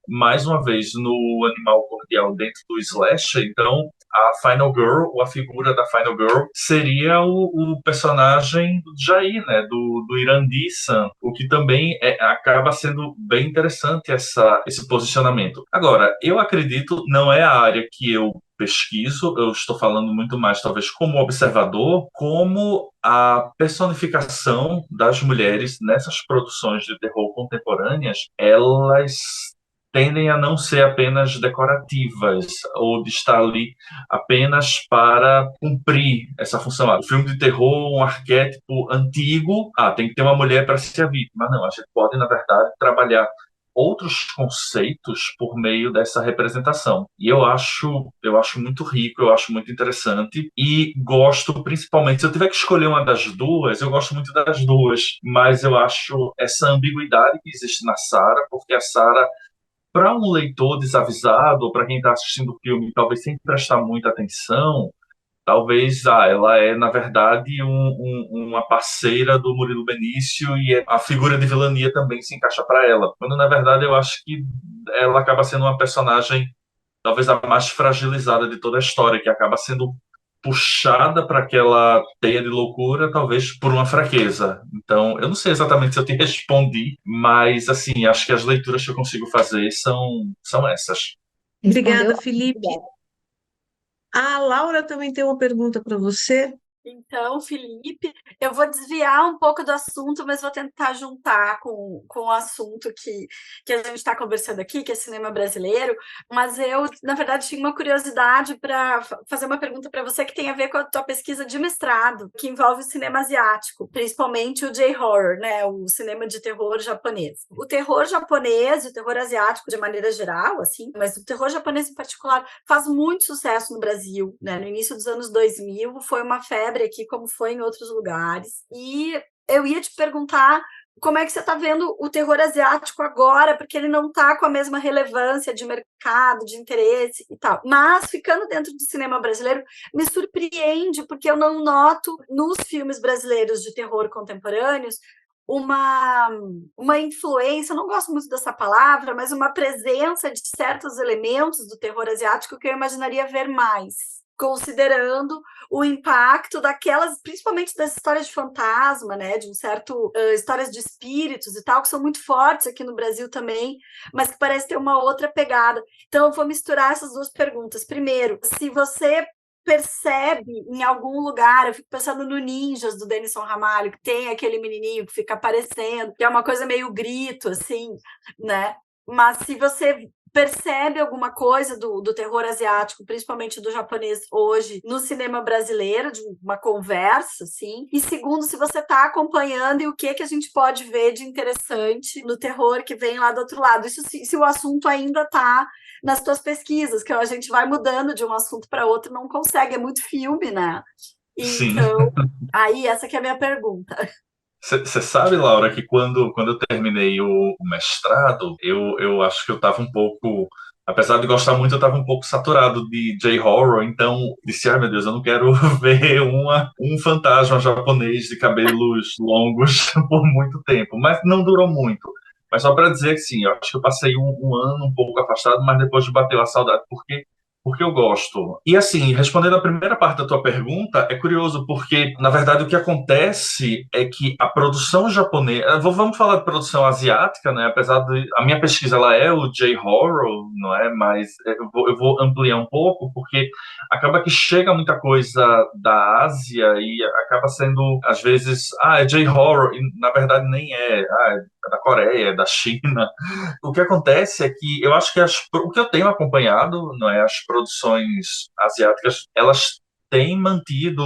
mais uma vez no Animal Cordial dentro do slasher, então a Final Girl, ou a figura da Final Girl, seria o personagem do Jair, né, do Irandi-san, o que também acaba sendo bem interessante esse posicionamento. Agora, eu acredito, não é a área que eu pesquiso, eu estou falando muito mais, talvez, como observador, como a personificação das mulheres nessas produções de terror contemporâneas, elas tendem a não ser apenas decorativas ou de estar ali apenas para cumprir essa função. O filme de terror, um arquétipo antigo, tem que ter uma mulher para ser a vítima. Não, a gente pode, na verdade, trabalhar outros conceitos por meio dessa representação. E eu acho muito rico, eu acho muito interessante e gosto principalmente, se eu tiver que escolher uma das duas, eu gosto muito das duas, mas eu acho essa ambiguidade que existe na Sarah, porque a Sarah, para um leitor desavisado, ou para quem está assistindo o filme, talvez sem prestar muita atenção, talvez ela é, na verdade, uma parceira do Murilo Benício e a figura de vilania também se encaixa para ela. Quando, na verdade, eu acho que ela acaba sendo uma personagem talvez a mais fragilizada de toda a história, que acaba sendo puxada para aquela teia de loucura, talvez por uma fraqueza. Então, eu não sei exatamente se eu te respondi, mas, assim, acho que as leituras que eu consigo fazer são essas. Obrigada, Respondeu. Felipe. A Laura também tem uma pergunta para você. Então, Felipe, eu vou desviar um pouco do assunto, mas vou tentar juntar com o assunto que a gente está conversando aqui, que é cinema brasileiro. Mas eu, na verdade, tinha uma curiosidade para fazer uma pergunta para você que tem a ver com a tua pesquisa de mestrado, que envolve o cinema asiático, principalmente o J-horror, né, o cinema de terror japonês. O terror japonês, o terror asiático de maneira geral, assim, mas o terror japonês em particular faz muito sucesso no Brasil, né? No início dos anos 2000 foi uma febre aqui, como foi em outros lugares. E eu ia te perguntar como é que você está vendo o terror asiático agora, porque ele não está com a mesma relevância de mercado, de interesse e tal. Mas, ficando dentro do cinema brasileiro, me surpreende, porque eu não noto nos filmes brasileiros de terror contemporâneos uma influência, eu não gosto muito dessa palavra, mas uma presença de certos elementos do terror asiático que eu imaginaria ver mais, considerando o impacto daquelas, principalmente das histórias de fantasma, né, de um certo histórias de espíritos e tal, que são muito fortes aqui no Brasil também, mas que parece ter uma outra pegada. Então, eu vou misturar essas duas perguntas. Primeiro, se você percebe em algum lugar, eu fico pensando no Ninjas, do Denison Ramalho, que tem aquele menininho que fica aparecendo, que é uma coisa meio grito, assim, né? Mas se você percebe alguma coisa do terror asiático, principalmente do japonês hoje, no cinema brasileiro, de uma conversa, assim. E segundo, se você está acompanhando e o que a gente pode ver de interessante no terror que vem lá do outro lado. Isso se o assunto ainda está nas tuas pesquisas, que a gente vai mudando de um assunto para outro, não consegue, é muito filme, né? Sim. Então, aí essa que é a minha pergunta. Você sabe, Laura, que quando eu terminei o mestrado, eu acho que eu estava um pouco, apesar de gostar muito, eu estava um pouco saturado de J-horror, então disse, ai meu Deus, eu não quero ver um fantasma japonês de cabelos longos por muito tempo, mas não durou muito. Mas só para dizer que sim, eu acho que eu passei um ano um pouco afastado, mas depois bateu a saudade, porque eu gosto. E assim, respondendo a primeira parte da tua pergunta, é curioso porque, na verdade, o que acontece é que a produção japonesa, vamos falar de produção asiática, né? Apesar de a minha pesquisa ela é o J-horror, não é? Mas eu vou ampliar um pouco porque acaba que chega muita coisa da Ásia e acaba sendo às vezes, é J-horror e na verdade nem é, é da Coreia, é da China. O que acontece é que eu acho que o que eu tenho acompanhado, não é, as produções asiáticas, elas têm mantido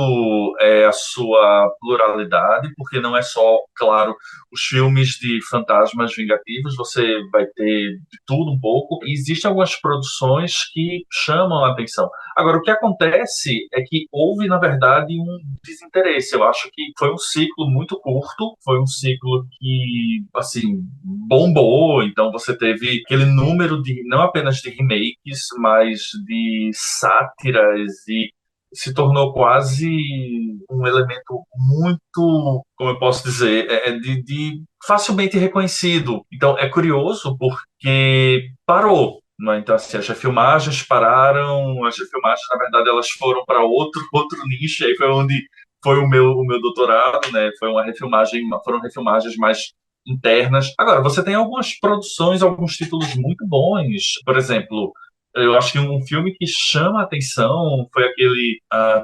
a sua pluralidade, porque não é só, claro, os filmes de fantasmas vingativos, você vai ter de tudo um pouco, e existem algumas produções que chamam a atenção. Agora, o que acontece é que houve, na verdade, um desinteresse. Eu acho que foi um ciclo muito curto, foi um ciclo que, assim, bombou. Então, você teve aquele número de, não apenas de remakes, mas de sátiras e se tornou quase um elemento muito, como eu posso dizer, de facilmente reconhecido. Então, é curioso porque parou. Né? Então, assim, as refilmagens pararam, as refilmagens, na verdade, elas foram para outro nicho, aí foi onde foi o meu doutorado, né? Foram refilmagens mais internas. Agora, você tem algumas produções, alguns títulos muito bons. Por exemplo, eu acho que um filme que chama a atenção foi aquele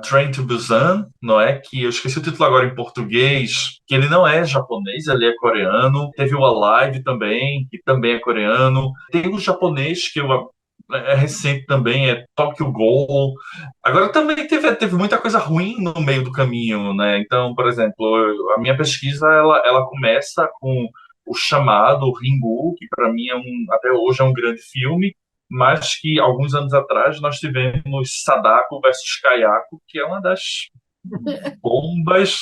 Train to Busan, não é? Que eu esqueci o título agora em português, que ele não é japonês, ele é coreano. Teve o Alive também, que também é coreano. Tem um japonês que é recente também, é Tokyo Ghoul. Agora também teve muita coisa ruim no meio do caminho, né? Então, por exemplo, a minha pesquisa ela começa com o chamado Ringu, que para mim até hoje é um grande filme, mas que alguns anos atrás nós tivemos Sadako versus Kayako, que é uma das bombas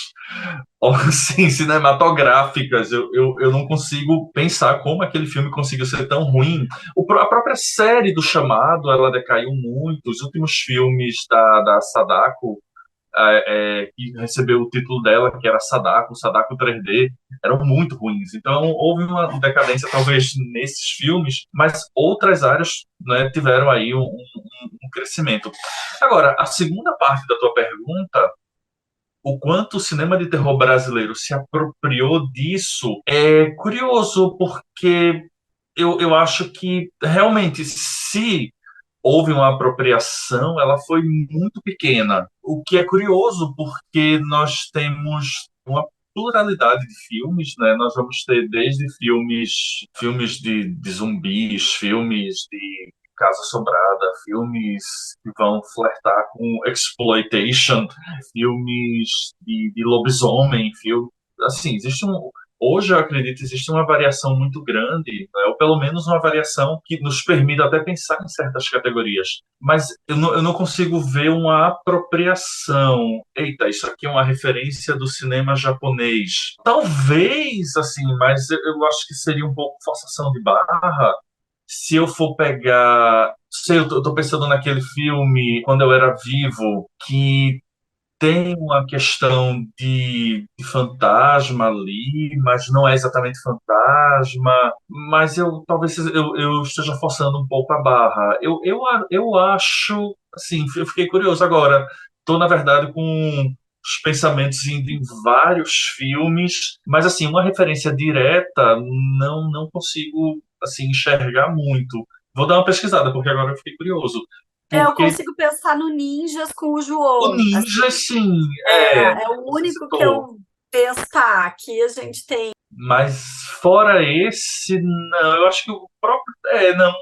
assim, cinematográficas. Eu não consigo pensar como aquele filme conseguiu ser tão ruim. A própria série do Chamado, ela decaiu muito. Os últimos filmes da Sadako, que recebeu o título dela, que era Sadako 3D, eram muito ruins. Então, houve uma decadência, talvez, nesses filmes, mas outras áreas, né, tiveram aí um crescimento. Agora, a segunda parte da tua pergunta, o quanto o cinema de terror brasileiro se apropriou disso, é curioso, porque eu acho que realmente, se houve uma apropriação, ela foi muito pequena. O que é curioso, porque nós temos uma pluralidade de filmes, né? Nós vamos ter desde filmes de zumbis, filmes de Casa Assombrada, filmes que vão flertar com exploitation, filmes de lobisomem, assim, hoje, eu acredito que existe uma variação muito grande, né? Ou pelo menos uma variação que nos permite até pensar em certas categorias. Mas eu não consigo ver uma apropriação. Eita, isso aqui é uma referência do cinema japonês. Talvez, assim, mas eu acho que seria um pouco forçação de barra. Se eu for pegar. Sei, eu tô pensando naquele filme Quando Eu Era Vivo, que tem uma questão de fantasma ali, mas não é exatamente fantasma. Mas talvez eu esteja forçando um pouco a barra. Eu acho, assim, eu fiquei curioso agora. Estou, na verdade, com os pensamentos indo em vários filmes, mas assim, uma referência direta não consigo assim enxergar muito. Vou dar uma pesquisada, porque agora eu fiquei curioso. Eu Porque consigo pensar no Ninjas com o o João. ninja, Assim, sim, é o você único que citou. eu penso, tá, aqui a gente tem. Mas fora esse, não, eu acho que o próprio. Não.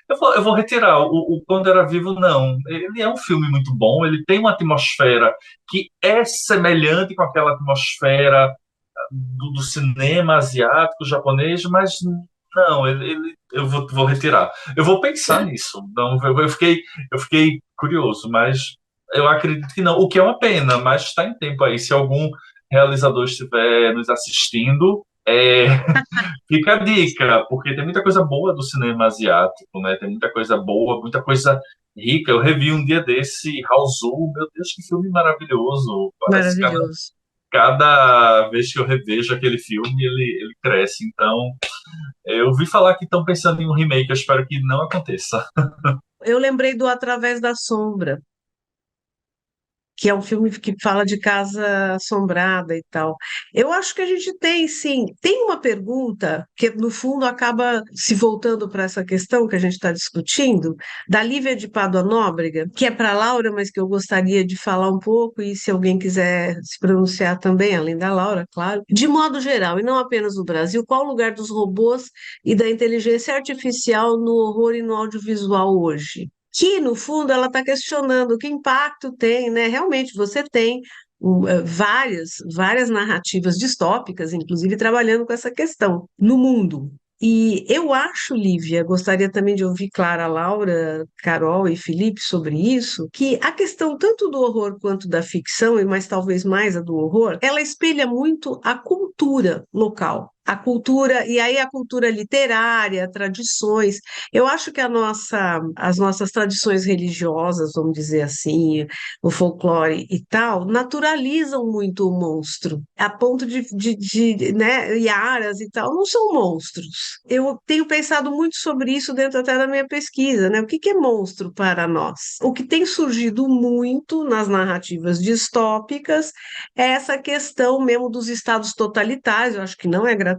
Eu vou retirar. O Quando Era Vivo, não. Ele é um filme muito bom, ele tem uma atmosfera que é semelhante com aquela atmosfera do cinema asiático, japonês, mas não, eu vou retirar. Eu vou pensar nisso. Não, eu fiquei curioso, mas eu acredito que não. O que é uma pena, mas está em tempo aí. Se algum realizador estiver nos assistindo, fica a dica, porque tem muita coisa boa do cinema asiático, né? Tem muita coisa boa, muita coisa rica. Eu revi um dia desse Hausu, meu Deus, que filme maravilhoso. Parece que Maravilhoso. cada vez que eu revejo aquele filme, ele cresce. Então, eu ouvi falar que estão pensando em um remake, eu espero que não aconteça. Eu lembrei do Através da Sombra, que é um filme que fala de casa assombrada e tal. Eu acho que a gente tem, sim. Tem uma pergunta que, no fundo, acaba se voltando para essa questão que a gente está discutindo, da Lívia de Pádua Nóbrega, que é para a Laura, mas que eu gostaria de falar um pouco, e se alguém quiser se pronunciar também, além da Laura, claro. De modo geral, e não apenas no Brasil, qual o lugar dos robôs e da inteligência artificial no horror e no audiovisual hoje? Que, no fundo, ela está questionando que impacto tem, né? Realmente, você tem várias narrativas distópicas, inclusive trabalhando com essa questão no mundo. E eu acho, Lívia, gostaria também de ouvir Clara, Laura, Carol e Felipe sobre isso, que a questão tanto do horror quanto da ficção, e mais talvez mais a do horror, ela espelha muito a cultura local. A cultura, e aí a cultura literária, tradições. Eu acho que as nossas tradições religiosas, vamos dizer assim, o folclore e tal, naturalizam muito o monstro, a ponto né, Iaras e tal, não são monstros. Eu tenho pensado muito sobre isso dentro até da minha pesquisa, né? O que é monstro para nós? O que tem surgido muito nas narrativas distópicas é essa questão mesmo dos estados totalitários, eu acho que não é gratuito,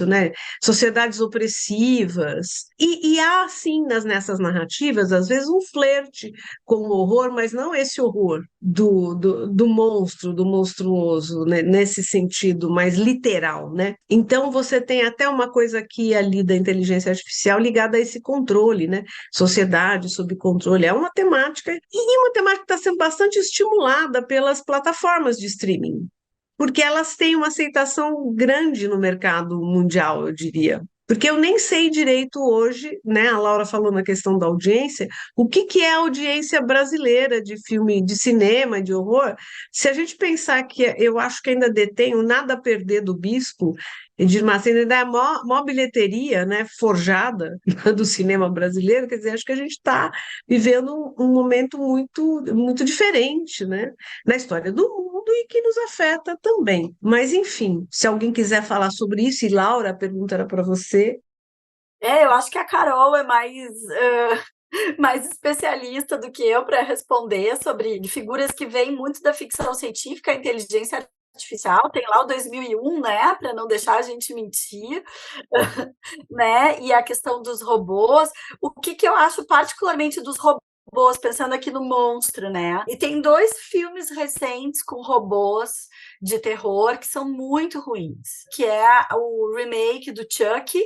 né? Sociedades opressivas. E há, sim, nessas narrativas, às vezes, um flerte com o horror, mas não esse horror do monstro, do monstruoso, né? Nesse sentido mais literal, né? Então, você tem até uma coisa aqui ali da inteligência artificial ligada a esse controle, né? Sociedade sob controle. É uma temática, e uma temática que está sendo bastante estimulada pelas plataformas de streaming, porque elas têm uma aceitação grande no mercado mundial, eu diria. Porque eu nem sei direito hoje, né? A Laura falou na questão da audiência, o que é a audiência brasileira de filme, de cinema, de horror? Se a gente pensar que eu acho que ainda detém o Nada a Perder do Bispo, Edir Macedo, ainda é a maior bilheteria, né, forjada do cinema brasileiro, quer dizer, acho que a gente está vivendo um momento muito diferente, né, na história do mundo e que nos afeta também. Mas, enfim, se alguém quiser falar sobre isso, e Laura, a pergunta era para você. Eu acho que a Carol é mais mais especialista do que eu para responder sobre figuras que vêm muito da ficção científica, a inteligência artificial, tem lá o 2001, né, para não deixar a gente mentir, né, e a questão dos robôs, o que eu acho particularmente dos robôs, pensando aqui no monstro, né, e tem 2 filmes recentes com robôs de terror que são muito ruins, que é o remake do Chuck,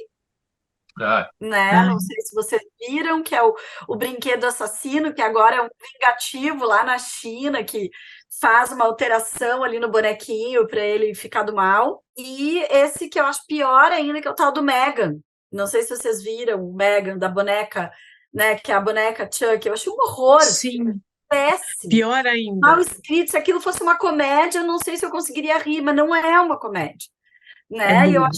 Ah, né? Não sei se vocês viram, que é o brinquedo assassino, que agora é um vingativo lá na China, que faz uma alteração ali no bonequinho para ele ficar do mal. E esse que eu acho pior ainda, que é o tal do Megan. Não sei se vocês viram o Megan, da boneca, né? Que é a boneca Chuck. Eu achei um horror, Sim, péssimo. pior Mal ainda. escrito. Se aquilo fosse uma comédia, eu não sei se eu conseguiria rir, mas não é uma comédia. É Né? E ruim.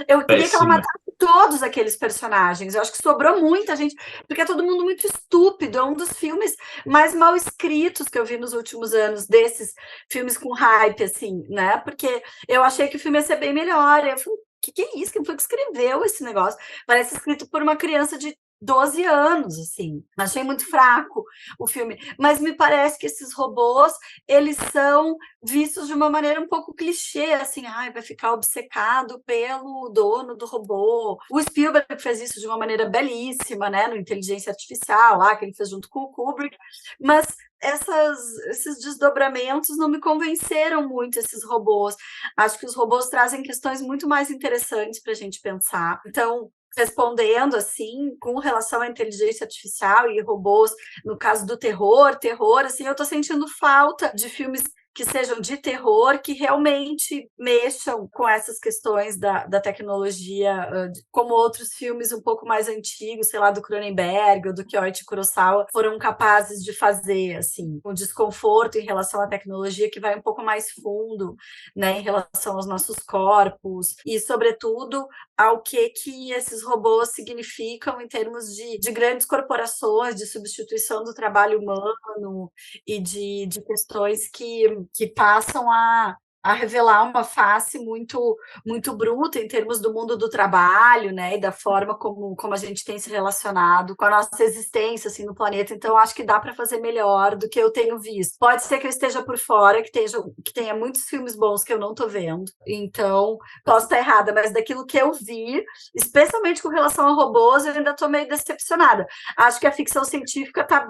eu queria que ela péssimo. matasse todos aqueles personagens. Eu acho que sobrou muita gente, porque é todo mundo muito estúpido. É um dos filmes mais mal escritos que eu vi nos últimos anos, desses filmes com hype, assim, né? Porque eu achei que o filme ia ser bem melhor. Eu falei, que é isso? Quem foi que escreveu esse negócio? Parece escrito por uma criança de 12 anos, assim. Achei muito fraco o filme. Mas me parece que esses robôs, eles são vistos de uma maneira um pouco clichê, assim, ai, vai ficar obcecado pelo dono do robô. O Spielberg fez isso de uma maneira belíssima, né, no Inteligência Artificial, lá, que ele fez junto com o Kubrick, mas esses desdobramentos não me convenceram muito, esses robôs. Acho que os robôs trazem questões muito mais interessantes para a gente pensar. Então, respondendo assim, com relação à inteligência artificial e robôs, no caso do terror, assim, eu estou sentindo falta de filmes que sejam de terror, que realmente mexam com essas questões da tecnologia, como outros filmes um pouco mais antigos, sei lá, do Cronenberg ou do Kyoichi Kurosawa, foram capazes de fazer, assim, um desconforto em relação à tecnologia que vai um pouco mais fundo, né, em relação aos nossos corpos e, sobretudo, ao que esses robôs significam em termos de grandes corporações, de substituição do trabalho humano e de questões que passam a revelar uma face muito muito bruta em termos do mundo do trabalho, né, e da forma como a gente tem se relacionado com a nossa existência assim no planeta. Então acho que dá para fazer melhor do que eu tenho visto. Pode ser que eu esteja por fora, que tenha muitos filmes bons que eu não estou vendo. Então posso estar errada, mas daquilo que eu vi, especialmente com relação a robôs, eu ainda estou meio decepcionada. Acho que a ficção científica está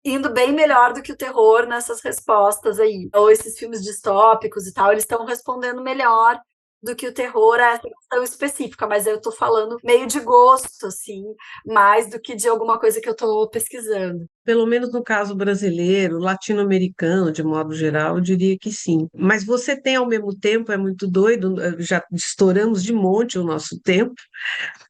indo bem melhor do que o terror nessas respostas aí. Ou esses filmes distópicos e tal, eles estão respondendo melhor do que o terror a essa questão específica, mas eu estou falando meio de gosto, assim, mais do que de alguma coisa que eu estou pesquisando. Pelo menos no caso brasileiro, latino-americano, de modo geral, eu diria que sim. Mas você tem, ao mesmo tempo, é muito doido, já estouramos de monte o nosso tempo.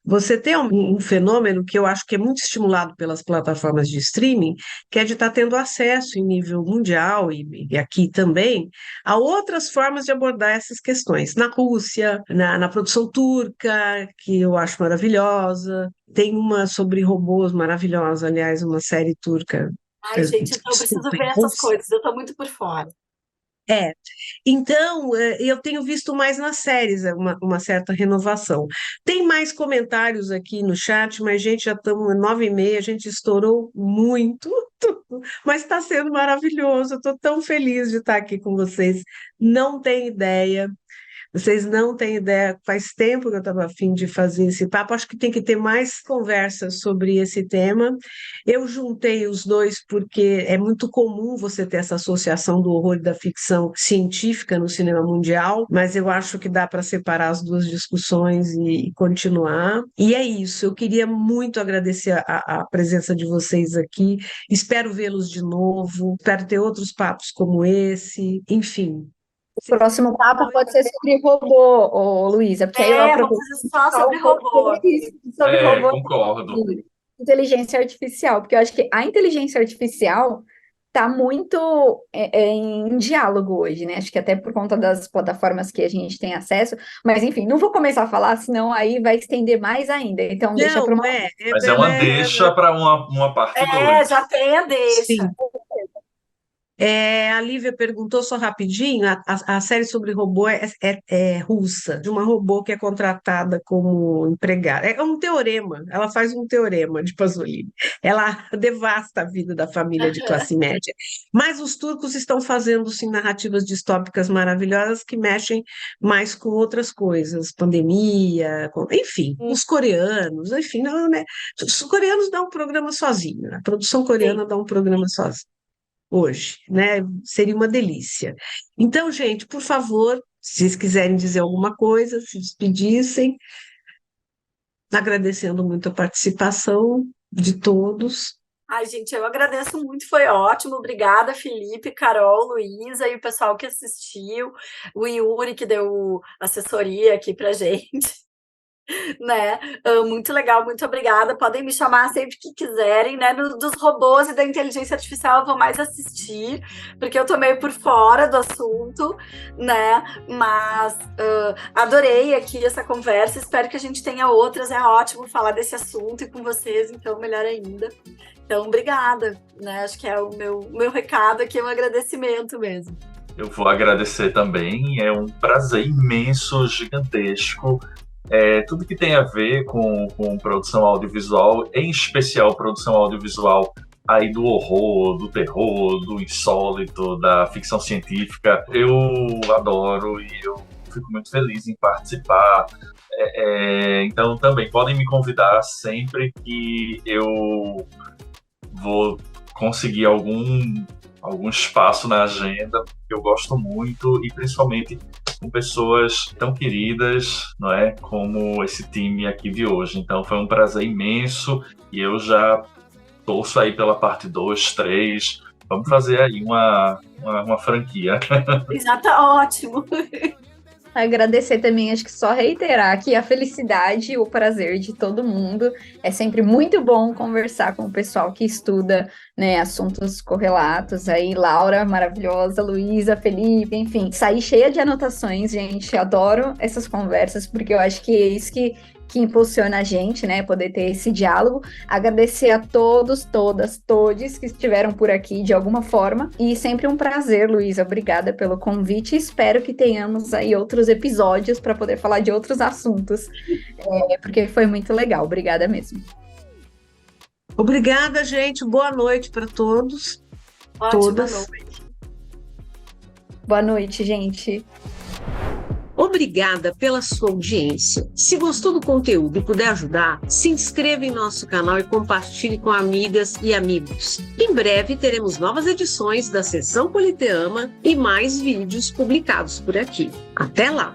Você tem um fenômeno que eu acho que é muito estimulado pelas plataformas de streaming, que é de estar tendo acesso em nível mundial e aqui também a outras formas de abordar essas questões. Na Rússia, na produção turca, que eu acho maravilhosa, tem uma sobre robôs maravilhosa, aliás, uma série turca. Ai, gente, então eu preciso Desculpa, ver essas coisas, eu estou muito por fora. é, então eu tenho visto mais nas séries uma certa renovação. Tem mais comentários aqui no chat, mas gente, já estamos 9h30, a gente estourou muito, mas está sendo maravilhoso. Eu estou tão feliz de estar aqui com vocês. Não tem ideia. Vocês não têm ideia, faz tempo que eu estava a fim de fazer esse papo, acho que tem que ter mais conversas sobre esse tema. Eu juntei os dois porque é muito comum você ter essa associação do horror e da ficção científica no cinema mundial, mas eu acho que dá para separar as duas discussões e continuar. E é isso, eu queria muito agradecer a presença de vocês aqui, espero vê-los de novo, espero ter outros papos como esse, enfim. O próximo papo pode ser sobre robô, ô, Luísa, porque aí eu Vamos aproveito fazer e só falo sobre um pouco robô. sobre isso, sobre robô Concordo. e inteligência artificial, porque eu acho que a inteligência artificial está muito em diálogo hoje, né? Acho que até por conta das plataformas que a gente tem acesso, mas enfim, não vou começar a falar, senão aí vai estender mais ainda. Então, deixa para Não, uma. Mas é uma deixa para uma parte 2. Já tem a deixa. sim. A Lívia perguntou só rapidinho, a série sobre robô é russa, de uma robô que é contratada como empregada. É um teorema, ela faz um teorema de Pasolini. Ela devasta a vida da família de classe média. Mas os turcos estão fazendo, sim, narrativas distópicas maravilhosas que mexem mais com outras coisas, pandemia, enfim, os coreanos, enfim, não, né? Os coreanos dão um programa sozinho, a produção coreana dá um programa sozinho. Hoje, né? Seria uma delícia. Então, gente, por favor, se vocês quiserem dizer alguma coisa, se despedissem, agradecendo muito a participação de todos. Ai, gente, eu agradeço muito, foi ótimo. Obrigada, Felipe, Carol, Luísa e o pessoal que assistiu, o Yuri que deu assessoria aqui pra gente. Né? Muito legal, muito obrigada. Podem me chamar sempre que quiserem, né? Dos robôs e da inteligência artificial eu vou mais assistir, porque eu tô meio por fora do assunto, né? Mas adorei aqui essa conversa. Espero que a gente tenha outras. É ótimo falar desse assunto e com vocês, então melhor ainda. Então, obrigada, né? Acho que é o meu recado aqui, é um agradecimento mesmo. Eu vou agradecer também, é um prazer imenso, gigantesco. Tudo que tem a ver com produção audiovisual, em especial produção audiovisual aí do horror, do terror, do insólito, da ficção científica, eu adoro e eu fico muito feliz em participar. Então também podem me convidar sempre que eu vou conseguir algum espaço na agenda, porque eu gosto muito, e principalmente com pessoas tão queridas, não é, como esse time aqui de hoje. Então foi um prazer imenso, e eu já torço aí pela parte 2, 3. Vamos fazer aí uma franquia. Já tá ótimo. Agradecer também, acho que só reiterar que a felicidade e o prazer de todo mundo. É sempre muito bom conversar com o pessoal que estuda, né, assuntos correlatos. Aí, Laura, maravilhosa, Luísa, Felipe, enfim. Sair cheia de anotações, gente. Adoro essas conversas, porque eu acho que é isso que impulsiona a gente, né, poder ter esse diálogo. Agradecer a todos, todas, todes que estiveram por aqui de alguma forma, e sempre um prazer, Luísa, obrigada pelo convite, espero que tenhamos aí outros episódios para poder falar de outros assuntos, porque foi muito legal, obrigada mesmo. Obrigada, gente, boa noite para todos, todas. Boa noite. Boa noite, gente. Obrigada pela sua audiência. Se gostou do conteúdo e puder ajudar, se inscreva em nosso canal e compartilhe com amigas e amigos. Em breve teremos novas edições da Sessão Politeama e mais vídeos publicados por aqui. Até lá!